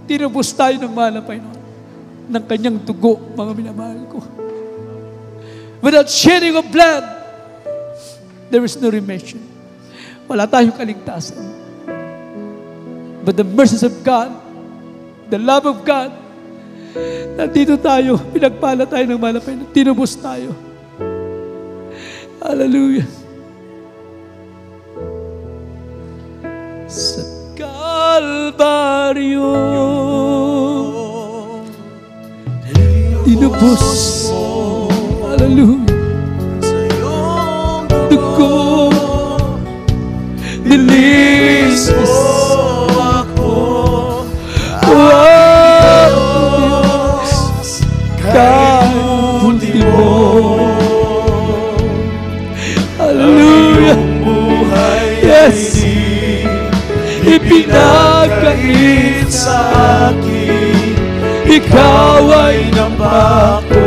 tinubos tayo ng mahal na Panginoon ng kanyang dugo, mga minamahal ko. Without shedding of blood, there is no remission. Wala tayong kaligtasan. But the mercies of God, the love of God, nandito tayo, pinagpala tayo ng mahal na Panginoon, tinubos tayo. Hallelujah. Sa Kalbaryo, tinubos, hallelujah, dugo, nilinis ako, kahit mo, hallelujah, yes, ipinagkait sa akin, ikaw ay napako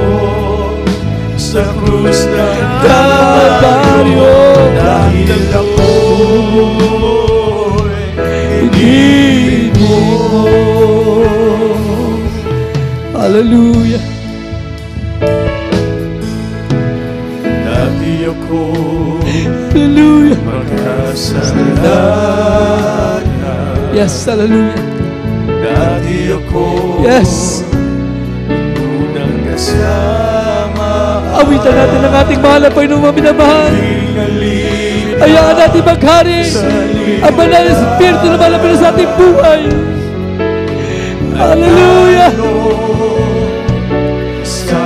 sa krus ng Kalbaryo, dahil ako'y hindi mo. Hallelujah. Dati ako Hallelujah. makasalanan. Yes, hallelujah. Dati ako Yes. unang kasama. Awitan natin ang ating mahal na Panginoon, mga minamahal. Hayaan natin maghari ang banal na Espiritu na mahal na Panginoon sa ating buhay. Hallelujah. Sa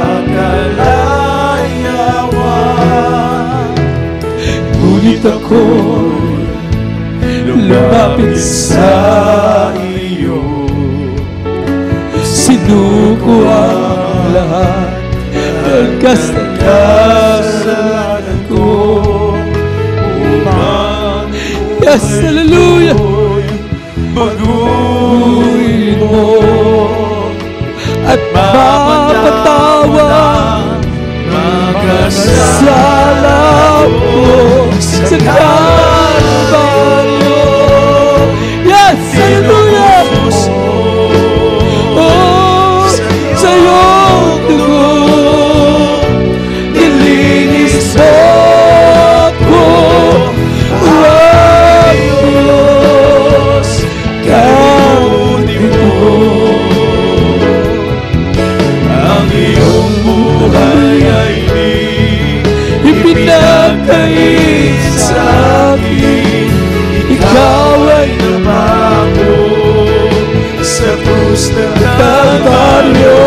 kalayawan, ngunit ako'y lumapit sa iyo. Sinuko ang lahat ng kasalanan ko. Yes, hallelujah. Baguhin mo At mapatawad magkasala ko sa Kalbaryo. Yes, hallelujah. Oh, sa iyong dugo nilinis ako. Ang Diyos, kaunin mo. ang iyong buhay ay Ipinagkait sa akin, ikaw ay napako sa krus ng Kalbaryo.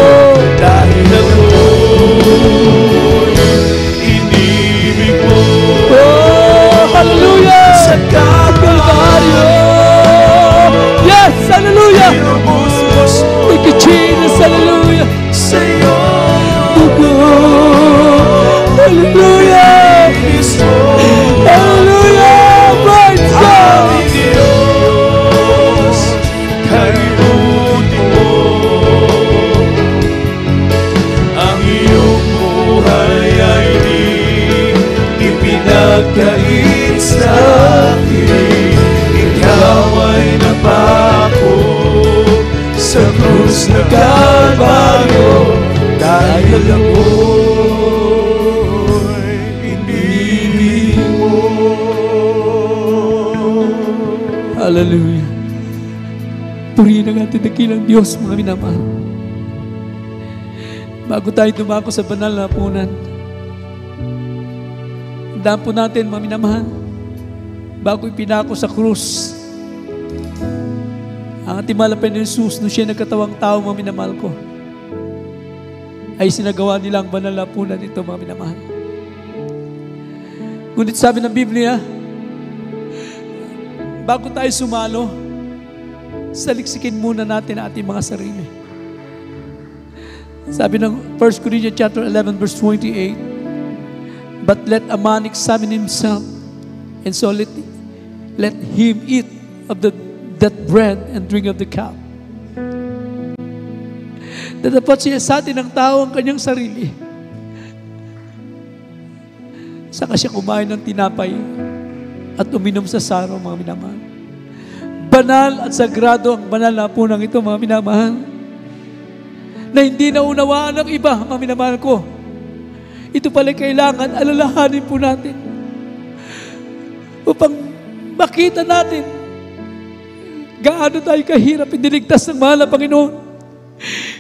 dahil ako'y inibig mo. Oh, hallelujah! Sa Kalbaryo! Yes, hallelujah! Thank you, Jesus, hallelujah! Sa iyong Hallelujah! Hallelujah! Praise God! Diyos, kalimutin mo ang iyong buhay ay ipinagkait sa akin. Ikaw ay napako sa krus ng Kalbaryo dahil ako'y inibig mo. Hallelujah! Purihin ang ating dakilang Diyos, mga minamahal. Bago tayo dumako sa banal na hapunan, tandaan po natin, mga minamahal, bago ipinako sa krus, ang ating mahal na Panginoon Jesus, nung siya nagkatawang tao, mga minamahal ko, ay sinagawa nilang banal na punan ito, mga minamahal. Ngunit sabi ng Biblia, bago tayo sumalo, saliksikin muna natin ang ating mga sarili. Sabi ng 1 Corinthians chapter 11 verse 28, but let a man examine himself, and so let him eat of that bread and drink of the cup. Dapat siya sa atin ng tao ang kanyang sarili. Saka siya kumain ng tinapay at uminom sa saro, mga minamahal. Banal at sagrado ang banal na punang ito, mga minamahal, na hindi naunawaan ng iba, mga minamahal ko. Ito pala kailangan alalahanin po natin upang makita natin gaano tayo kahirap iniligtas ng mahal na Panginoon.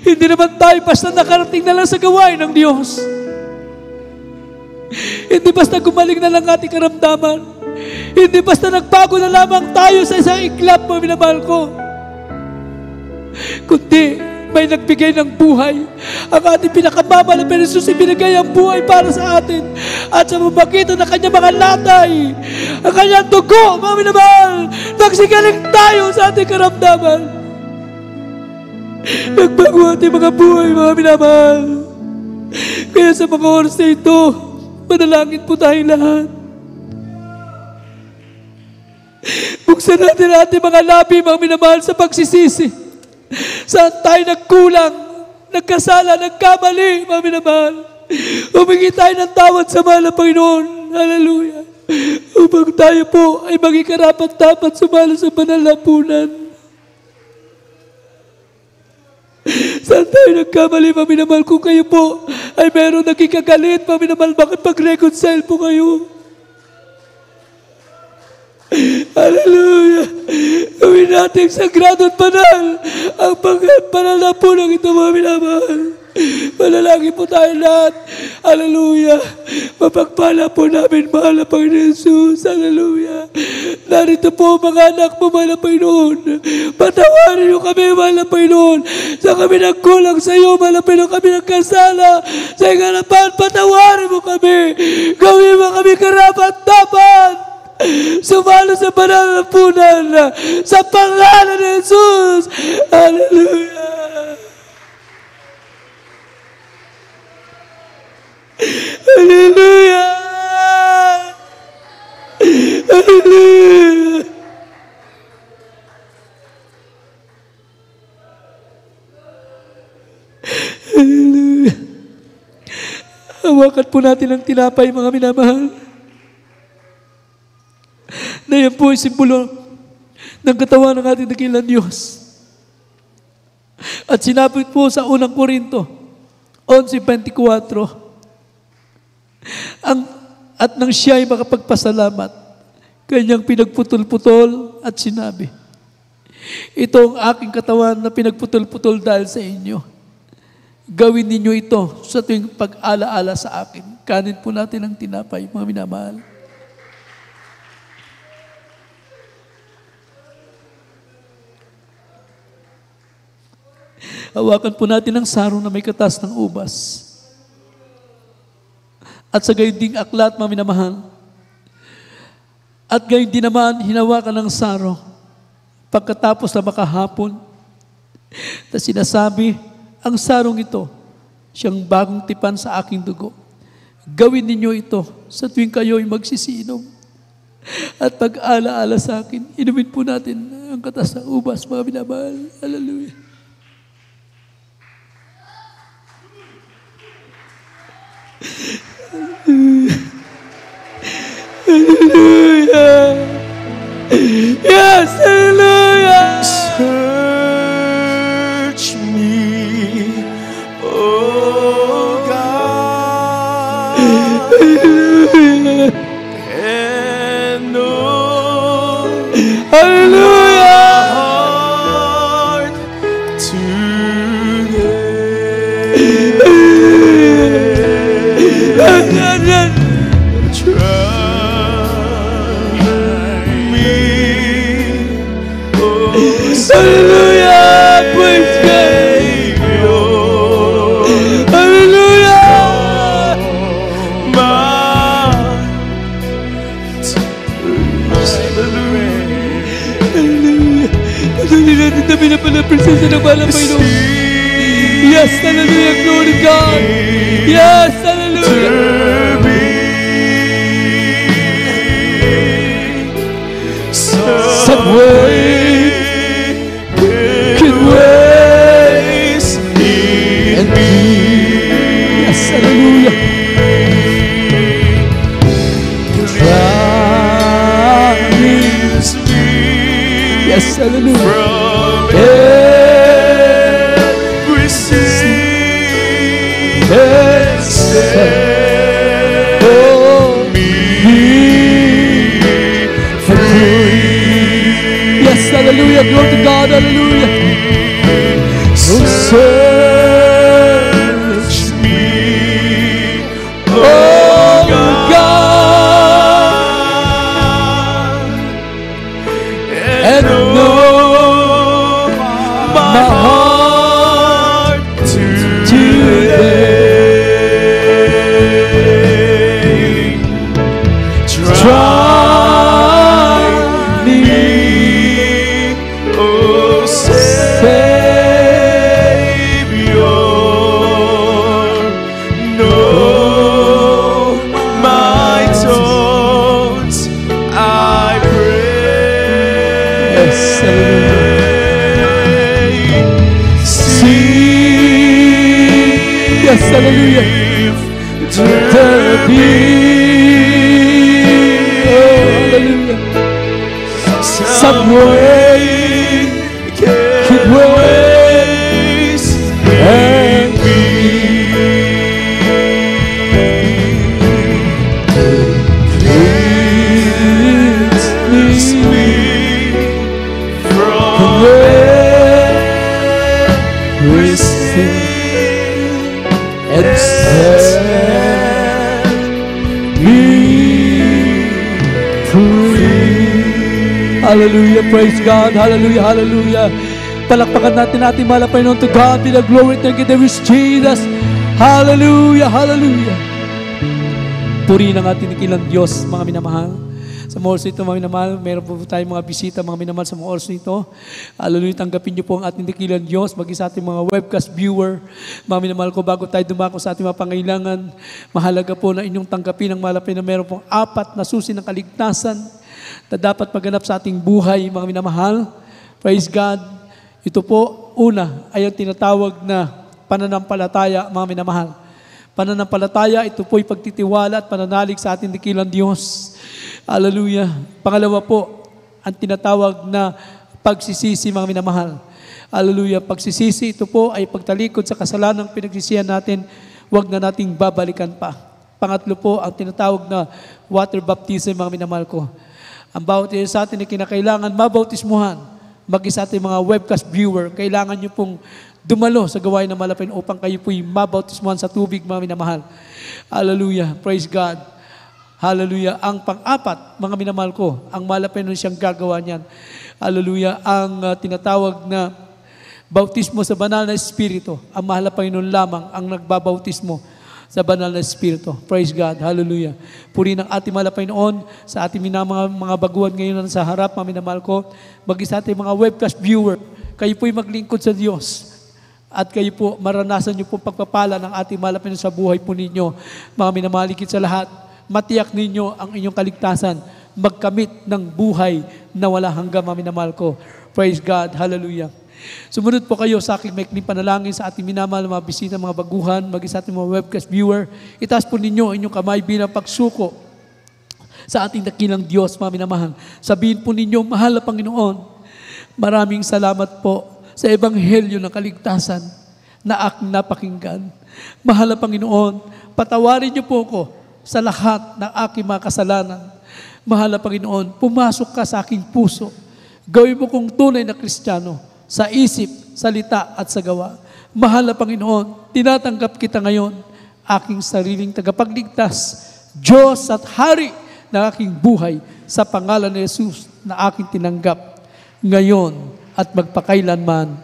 Hindi naman tayo basta nakarating na lang sa gawain ng Diyos. Hindi basta gumaling na lang ating karamdaman. Hindi basta nagbago na lamang tayo sa isang iklap, mga minamahal ko. Kundi may nagbigay ng buhay. Ang ating pinakamamahal na Panginoon Jesus, ibinigay ang buhay para sa atin. At sa pamagitan ng kanyang mga latay, ang kanyang dugo, mga minamahal, nagsigaling tayo sa ating karamdaman. Nagbago ating mga buhay, mga minamahal. Kaya sa mga oras na ito, manalangin po tayong lahat. Buksan natin ang ating mga labi, mga minamahal, sa pagsisisi. Saan tayo nagkulang, nagkasala, nagkamali, mga minamahal. Humingi tayo ng tawad sa mahal na Panginoon. Hallelujah. Upang tayo po ay maging karapat-dapat sumalo sa banal na punan. Saan tayo nagkamali, mga minamahal? Kung kayo po ay meron nagkikagalit, mga minamahal, bakit pag-reconcile po kayo? Hallelujah! Gawin natin sagrado at banal ang banal na punang ito, mga minamahal. Manalangin po tayo lahat. Hallelujah! Mapagpala po namin, mahal na Panginoon Jesus. Hallelujah! Narito po mga anak mo, mahal na Panginoon. Patawarin niyo kami, mahal na Panginoon. Sa kami nagkulang sa iyo, mahal na Panginoon, kami nagkasala. Sa harapan, patawarin mo kami. Gawin mo kami karapat-dapat. Sumalo sa banal na punan sa pangalan ni Jesus. Hallelujah! Hallelujah! Hallelujah! Hallelujah! Hawakan po natin ang tinapay, mga minamahal, na yan po ay simbolo ng katawan ng ating dakilang Diyos. At sinabi po sa unang Korinto 11:24, at nang siya ay makapagpasalamat, kanyang pinagputol-putol at sinabi, ito ang aking katawan na pinagputol-putol dahil sa inyo. Gawin ninyo ito sa tuwing pag-alaala sa akin. Kanin po natin ang tinapay, mga minamahal. Hawakan po natin ang sarong na may katas ng ubas. At sa gayon ding aklat, mga minamahal. At gayon din naman, hinawakan ng saro. Pagkatapos na makahapon, na sinasabi, ang sarong ito, siyang bagong tipan sa aking dugo. Gawin ninyo ito sa tuwing kayo'y magsisiinom. At pag-alaala sa akin, inumin po natin ang katas ng ubas, mga minamahal. Hallelujah. Hallelujah. Yes, hallelujah. Search me, oh God, Hallelujah. and know Hallelujah. heart today. Try Grabe na pala, presensya ng mahal na Panginoon. Yes, hallelujah, glory to God. Yes, hallelujah. Some way can ways in me. Yes, hallelujah. Yes, hallelujah. Every sin set me free. Yes, hallelujah. Glory to God, hallelujah. So search me, oh God, and know my heart today. Try me, oh Savior. Know my thoughts, I pray. Yes, hallelujah. See, Yes, hallelujah. there be some way, can ways and me. Cleanse me from every sin and set me free. Hallelujah, praise God, hallelujah, hallelujah. Palakpakan natin ating mahal na Panginoon. To God be the glory, thank you, there is Jesus. Hallelujah, hallelujah. Purihin ang ating nikilang Diyos, mga minamahal. Sa mga oras nito, mga minamahal, meron po tayong mga bisita, mga minamahal, sa mga oras nito. Hallelujah, tanggapin niyo po ang ating nikilang Diyos, maging sa ating mga webcast viewer. Mga minamahal ko, bago tayo dumako sa ating mga pangailangan, mahalaga po na inyong tanggapin ang malapit na meron pong 4 na susi ng kaligtasan na dapat maganap sa ating buhay, mga minamahal. Praise God. Ito po, una, ay ang tinatawag na pananampalataya, mga minamahal. Pananampalataya, ito po'y pagtitiwala at pananalig sa ating dikilang Diyos. Hallelujah. Pangalawa po, ang tinatawag na pagsisisi, mga minamahal. Hallelujah. Pagsisisi, ito po ay pagtalikod sa kasalanang pinagsisihan natin, huwag na nating babalikan pa. Pangatlo po, ang tinatawag na water baptism, mga minamahal ko. Ang bawat isa sa atin ay kinakailangan mabautismuhan. Maging sa ating mga webcast viewer, kailangan nyo pong dumalo sa gawain ng malapin upang kayo po'y mabautismuhan sa tubig, mga minamahal. Hallelujah. Praise God. Hallelujah. Ang pang-4, mga minamahal ko, ang malapin nun siyang gagawa niyan. Hallelujah. Ang tinatawag na bautismo sa banal na Espiritu. Ang mahal na Panginoon lamang ang nagbabautismo sa banal na Espiritu. Praise God. Hallelujah. Purihin ang ating mahal na Panginoon sa ating mga baguhan ngayon sa harap, mga minamahal ko, maging sa ating mga webcast viewer. Kayo po'y maglingkod sa Diyos. At kayo po, maranasan niyo po pagpapala ng ating mahal na Panginoon sa buhay po ninyo. Mga minamalikit sa lahat, matiyak ninyo ang inyong kaligtasan. Magkamit ng buhay na wala hanggang, mga minamahal ko. Praise God. Hallelujah. Sumunod po kayo sa aking maikling panalangin sa ating minamahal, mga bisita, mga baguhan, maging sa ating mga webcast viewer. Itaas po ninyo ang inyong kamay bilang pagsuko sa ating dakilang Diyos, mga minamahal. Sabihin po ninyo, mahal na Panginoon, maraming salamat po sa ebanghelyo ng kaligtasan na aking napakinggan. Mahal na Panginoon, patawarin niyo po ako sa lahat ng aking mga kasalanan. Mahal na Panginoon, pumasok ka sa aking puso. Gawin mo kong tunay na Kristiyano sa isip, salita at sa gawa. Mahal na Panginoon, tinatanggap kita ngayon, aking sariling tagapagligtas, Diyos at Hari ng aking buhay, sa pangalan ni Jesus na aking tinanggap ngayon at magpakailanman.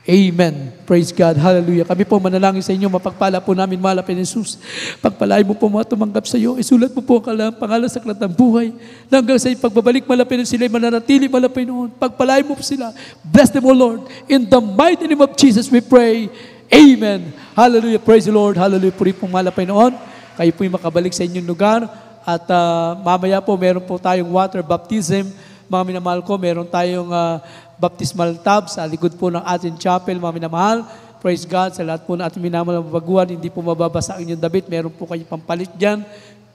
Amen. Praise God. Hallelujah. Kami po manalangin sa inyo. Mapagpala po namin, mahal na Jesus. Pagpalain mo po mga tumanggap sa iyo. Isulat mo po ang pangalan sa aklat ng buhay. Hanggang sa pagbabalik, malapit sila, mananatili, malapit noon. Pagpalain mo po sila. Bless them, O Lord. In the mighty name of Jesus, we pray. Amen. Hallelujah. Praise the Lord. Hallelujah. Puri pong malapit noon. Kayo po'y makabalik sa inyong lugar. At mamaya po, meron po tayong water baptism. Mga minamahal ko, meron tayong baptismal tub sa likod po ng ating chapel, mga minamahal. Praise God, sa lahat po ng ating minamahal na baguhan, hindi po mababasa ang inyong damit, meron po kayong pampalit dyan.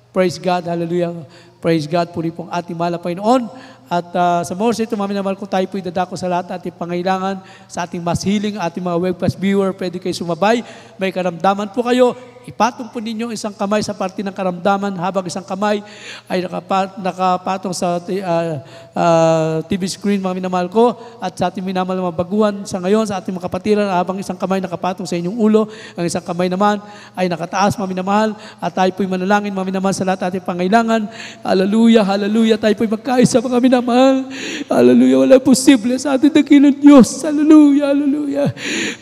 Praise God, hallelujah. Praise God, puri pong ating mahal na Panginoon. At sa more sa ito, mga minamahal ko, tayo po idadako sa lahat ng ating pangailangan, sa ating mas healing, ating mga webcast viewer, pwede kayo sumabay, may karamdaman po kayo, ipatong po ninyo isang kamay sa parte ng karamdaman habang isang kamay ay nakapatong sa TV screen, mga minamahal ko, at sa ating minamahal na baguhan sa ngayon, sa ating mga kapatiran, habang isang kamay nakapatong sa inyong ulo, ang isang kamay naman ay nakataas, mga minamahal, at tayo po'y manalangin, mga minamahal, sa lahat ating pangailangan. Hallelujah, hallelujah, tayo po'y magkaisa, mga minamahal. Hallelujah, wala posible sa ating dakilang Diyos. Hallelujah, hallelujah.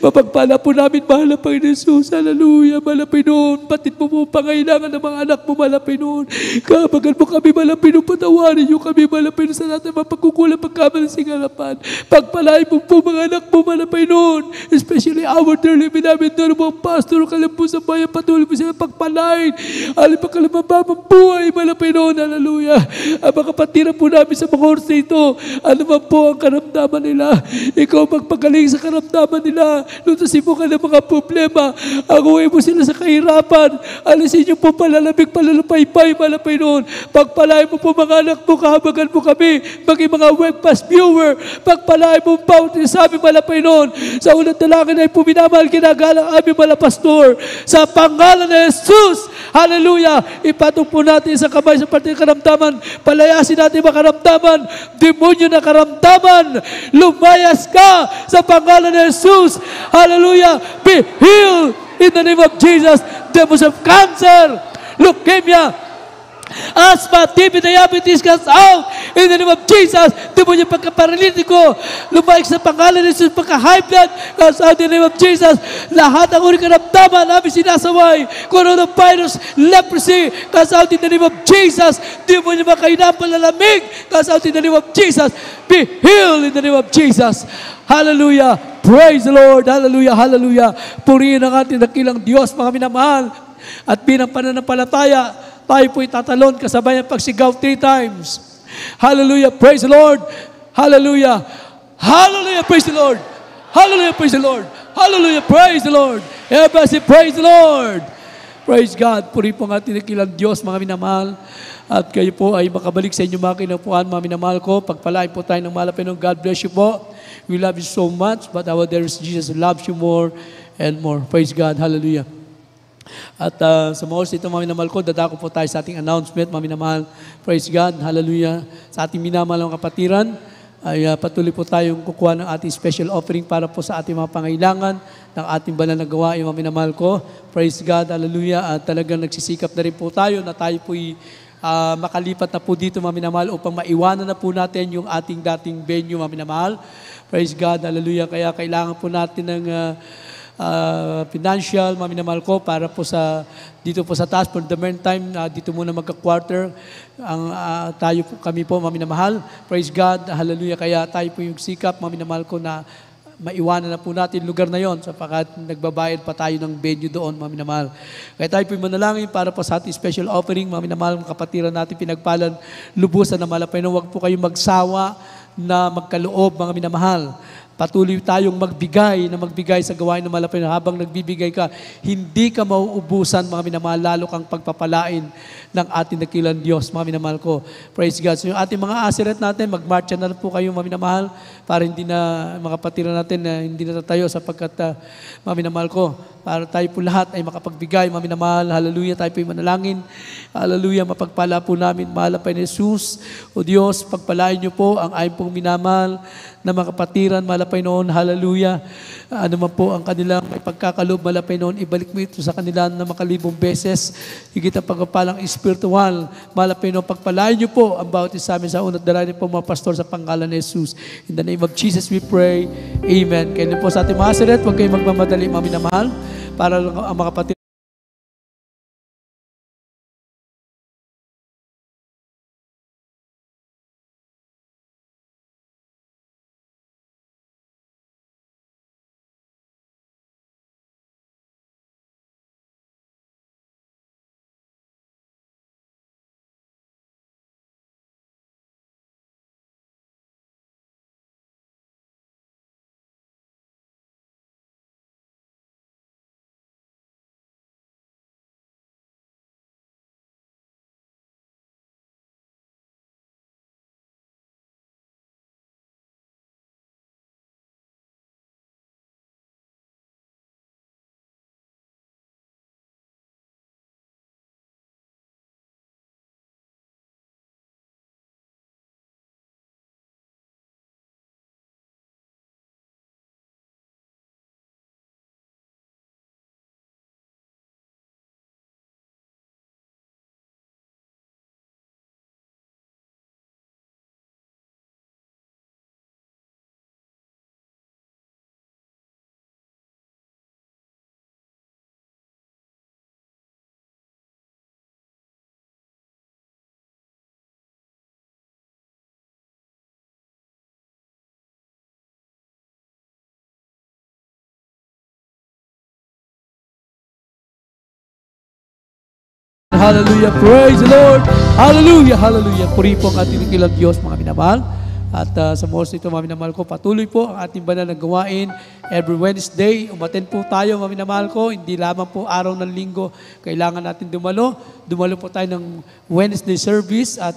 Mapagpala po namin, mahal na Panginoon Jesus. Hallelujah, mahal na Panginoon. Batid mo po pangailangan ng mga anak mo, mahal na Panginoon. Kabagan mo kami, mahal na Panginoon. Patawarin niyo kami, mahal na Panginoon, sa natin mapagkukulang pagkamali sa harapan. Pagpalain mo po mga anak mo, mahal na Panginoon. Especially our dearly beloved mga pastor, kalampo sa bayan, patuloy mo sila pagpalain. Alam pa kalamababang buhay, mahal na Panginoon. Hallelujah. Ang mga kapatiran po namin sa mga oras na ito, ano man po ang karamdaman nila. Ikaw magpagaling sa karamdaman nila. Lutasin mo ka ng mga problema. Aguhin mo sila sa kahirapan. Alisin niyo po palalamig, palalapaypay, malapay noon. Pagpalain mo po mga anak mo, kahabagan mo kami, maging mga webcast viewer. Pagpalain mo po sa aming malapay noon. Sa unang dalangin ay puminamahal, ginagalang aming malapastor. Sa pangalan ng Jesus, hallelujah, ipatong po natin sa kamay sa parte ng karamdaman. Palayasin natin mga karamdaman. Demonyo na karamdaman, lumayas ka sa pangalan ng Jesus. Hallelujah. Be healed in the name of Jesus. Demons of cancer, leukemia, asthma, TB, diabetes, cast out in the name of Jesus. Demonyo pagkaparalitiko, lumayas sa pangalan ng Jesus. Pagka-high blood, cast out in the name of Jesus. Lahat ang uring karamdaman namin sinasaway. Coronavirus, leprosy, cast out in the name of Jesus. Demonyo makainang palalamig, cast out in the name of Jesus. Be healed in the name of Jesus. Hallelujah. Praise the Lord. Hallelujah. Hallelujah. Purihin ang ating dakilang Diyos, mga minamahal. At bilang pananampalataya, tayo po'y tatalon kasabay ang pagsigaw 3 times. Hallelujah. Praise the Lord. Hallelujah. Hallelujah. Praise the Lord. Hallelujah. Praise the Lord. Hallelujah. Praise the Lord. Everybody say, praise the Lord. Praise God. Puri po ang ating dakilang Diyos, mga minamahal. At kayo po ay makabalik sa inyong mga kinapuan, mga minamahal ko. Pagpalain po tayo ng malapit. God bless you po. We love you so much, but our dear Jesus loves you more and more. Praise God. Hallelujah. At sa mga oras ito, mga minamahal ko, dadako po tayo sa ating announcement, mga minamahal. Praise God. Hallelujah. Sa ating minamahal ng kapatiran, ay patuloy po tayong kukuha ng ating special offering para po sa ating mga pangailangan ng ating banal na gawain, mga minamahal ko. Praise God. Hallelujah. At talagang nagsisikap na rin po tayo na tayo po'y makalipat na po dito, mga minamahal, upang maiwanan na po natin yung ating dating venue, mga minamahal. Praise God, hallelujah. Kaya kailangan po natin ng financial, mga minamahal ko, para po dito po sa taas, for the meantime, dito muna magka-quarter, kami po, mga minamahal. Praise God, hallelujah. Kaya tayo po yung sikap, mga minamahal ko, na maiwanan na po natin lugar na yon sapagkat nagbabayad pa tayo ng venue doon, mga minamahal. Kaya tayo po manalangin para po sa ating special offering, mga minamahal, mga kapatiran natin, pinagpalan, lubusan na malapay na huwag po kayong magsawa na magkaloob, mga minamahal. Patuloy tayong magbigay sa gawain ng malapay na habang nagbibigay ka, hindi ka mauubusan, mga minamahal, lalo kang pagpapalain ng ating dakilang Diyos, mga minamahal ko. Praise God. So yung ating mga asiret natin, mag-marcha na po kayo, mga minamahal, para hindi na mga patira natin na hindi na tatayo sapagkat, mga minamahal ko, para tayo po lahat ay makapagbigay, mga minamahal. Hallelujah. Tayo po yung manalangin. Hallelujah. Mapagpala po namin, mahal na Jesus. O Diyos, pagpalain niyo po ang ayon pong minamahal na mga kapatiran, mahal Panginoon, hallelujah. Ano man po ang kanilang may pagkakaloob, mahal na Panginoon, ibalik mo ito sa kanila na makalibong beses. Higit ang pagpapalang espiritual, mahal na Panginoon, pagpalain niyo po ang bawat isa amin sa unat dalangin po mga pastor sa pangalan ni Jesus. In the name of Jesus we pray. Amen. Kaya po sa ating mga siret, huwag kayong magmamadali, mga minamahal, para ang mga kapatid. Hallelujah, praise the Lord. Hallelujah, hallelujah. Puri po ang ating dakilang Diyos, mga minamahal. At sa oras ito, mga minamahal ko, patuloy po ang ating banal na gawain. Every Wednesday, umattend po tayo, mga minamahal ko. Hindi lamang po araw ng linggo, kailangan natin dumalo. Dumalo po tayo ng Wednesday service at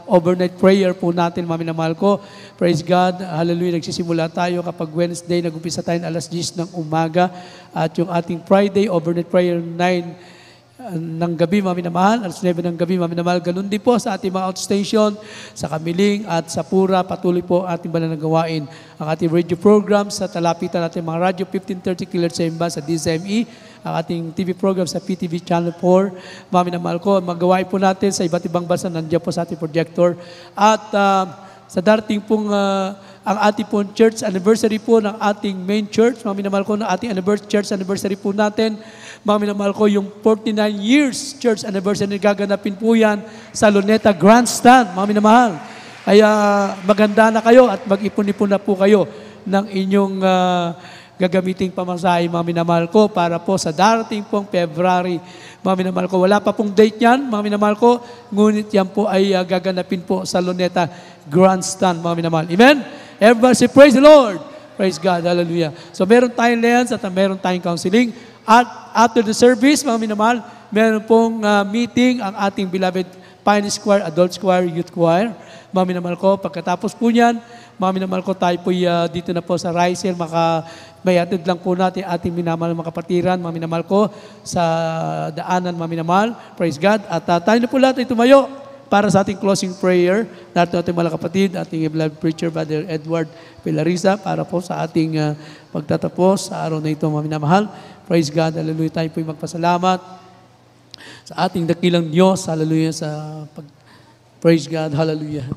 overnight prayer po natin, mga minamahal ko. Praise God, hallelujah. Nagsisimula tayo kapag Wednesday, nag-umpisa tayo alas 10 ng umaga. At yung ating Friday, overnight prayer 9 ng gabi, mga minamahal, alas 9 ng gabi, mga minamahal. Ganun din po sa ating mga outstation, sa Kamiling at sa Pura, patuloy po ating banal na gawain. Ang ating radio program sa talapitan natin, mga radyo 1530 kHz sa DZME, ang ating TV program sa PTV Channel 4, mga minamahal ko, magawain po natin sa iba't ibang bansa, nandiyan po sa ating projector. At sa darating pong ang ating pong church anniversary po ng ating main church, mga minamahal ko, ng ating church anniversary po natin, mga minamahal ko, yung 49 years church anniversary, gaganapin po yan sa Luneta Grandstand, mga minamahal. Kaya maganda na kayo at mag-ipon-ipon na po kayo ng inyong gagamiting pamasahe, mga minamahal ko, para po sa darating pong February, mga minamahal ko. Wala pa pong date yan, mga minamahal ko, ngunit yan po ay gaganapin po sa Luneta Grandstand, mga minamahal. Amen? Everybody say, praise the Lord! Praise God, hallelujah. So meron tayong lens at meron tayong counseling. At after the service, mga minamahal, meron pong meeting ang ating beloved Pioneers Choir, Adult Choir, Youth Choir. Mga minamahal ko, pagkatapos po niyan, mga minamahal ko, tayo po dito na po sa Risel, may atid lang po natin ating minamahal mga kapatiran, mga minamahal ko, sa daanan, mga minamahal. Praise God. At tayo na po lahat ay tumayo para sa ating closing prayer. Natin ating mga kapatid, ating beloved preacher, Brother Edward Pilarisa, para po sa ating pagtatapos sa araw na ito, mga minamahal. Praise God, hallelujah. Tayo po'y magpasalamat sa ating dakilang Diyos, hallelujah, praise God, hallelujah.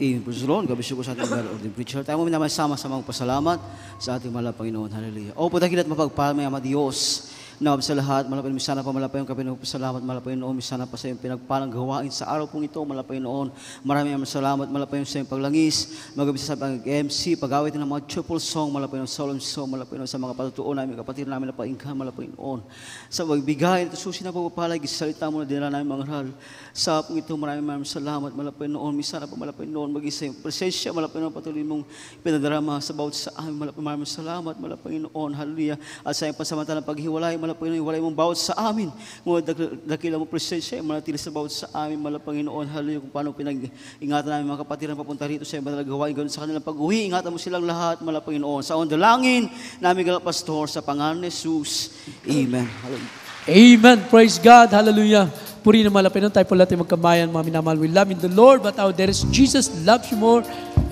Amen. Praise the Lord. God bless you po sa ating beloved preacher. Tayo mo naman sama-samang pasalamat sa ating mahal na Panginoon. Hallelujah. O po dakilat mapagpahal, may Ama Diyos, na sa lahat, malapayin misana pa, malapayin kapinong pasalamat, malapayin noon, misana pa sa iyong pinagpalang gawain sa araw pong ito, malapayin noon, maraming salamat, malapayin sa iyong paglangis, magabisa sa pag-MC, pag-awit ng mga triple song, malapayin ng solemn song, malapayin sa mga patutuon namin, kapatid namin na paingkan, malapayin noon, sa magbigay, ito susi na pagpapalay, gisalita mo na dinala namin mga hal, sa pong ito, maraming salamat, malapayin noon, misana pa, malapayin noon, mag-isa yung presensya, malapayin noon, patuloy mong pinadarama sa bawat sa amin, malapayin, maraming salamat, malapayin noon, hallelujah, at sa iyong pasamantalang paghiwalay, Malapanginoon, walay mong bawat sa amin. Ngunit dakila mo presensya, manatili sa bawat sa amin, Malapanginoon. Hallelujah, kung paano pinag-ingatan namin mga kapatiran papunta rito sa banal na gawain. Ganun sa kanilang pag-uwi, ingatan mo silang lahat, Malapanginoon. Sa ondalangin, namin galak pastor, sa pangalan ni Jesus. Amen. Hallelujah. Amen. Praise God. Hallelujah. Puri na Malapanginoon. Tayo po natin magkamayan, mga minamahal. We love in the Lord, but our there is Jesus loves you more.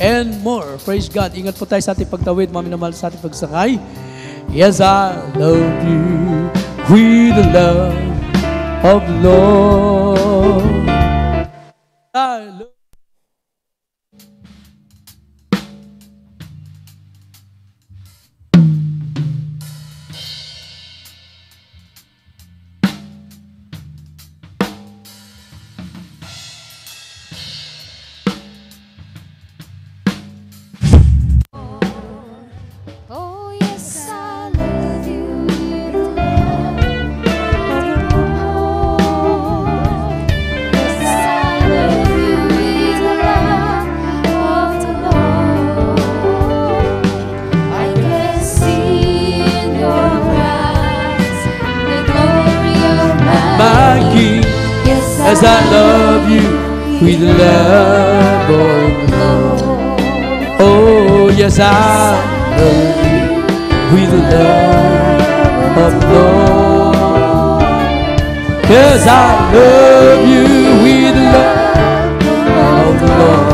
and more. Praise God. Ingat po tayo sa ating pagtawid, mga minamahal, sa ating pagsakay. Yes, I love you with the love of the Lord. I love Oh yes, I love you with the love of the Lord. Yes, I love you with the love of the Lord. I can see in your eyes the glory of my King. Yes, As I love you with the love of the Lord. Oh, yes, I love you with the love of the Lord. Yes, I love you with the love of the Lord.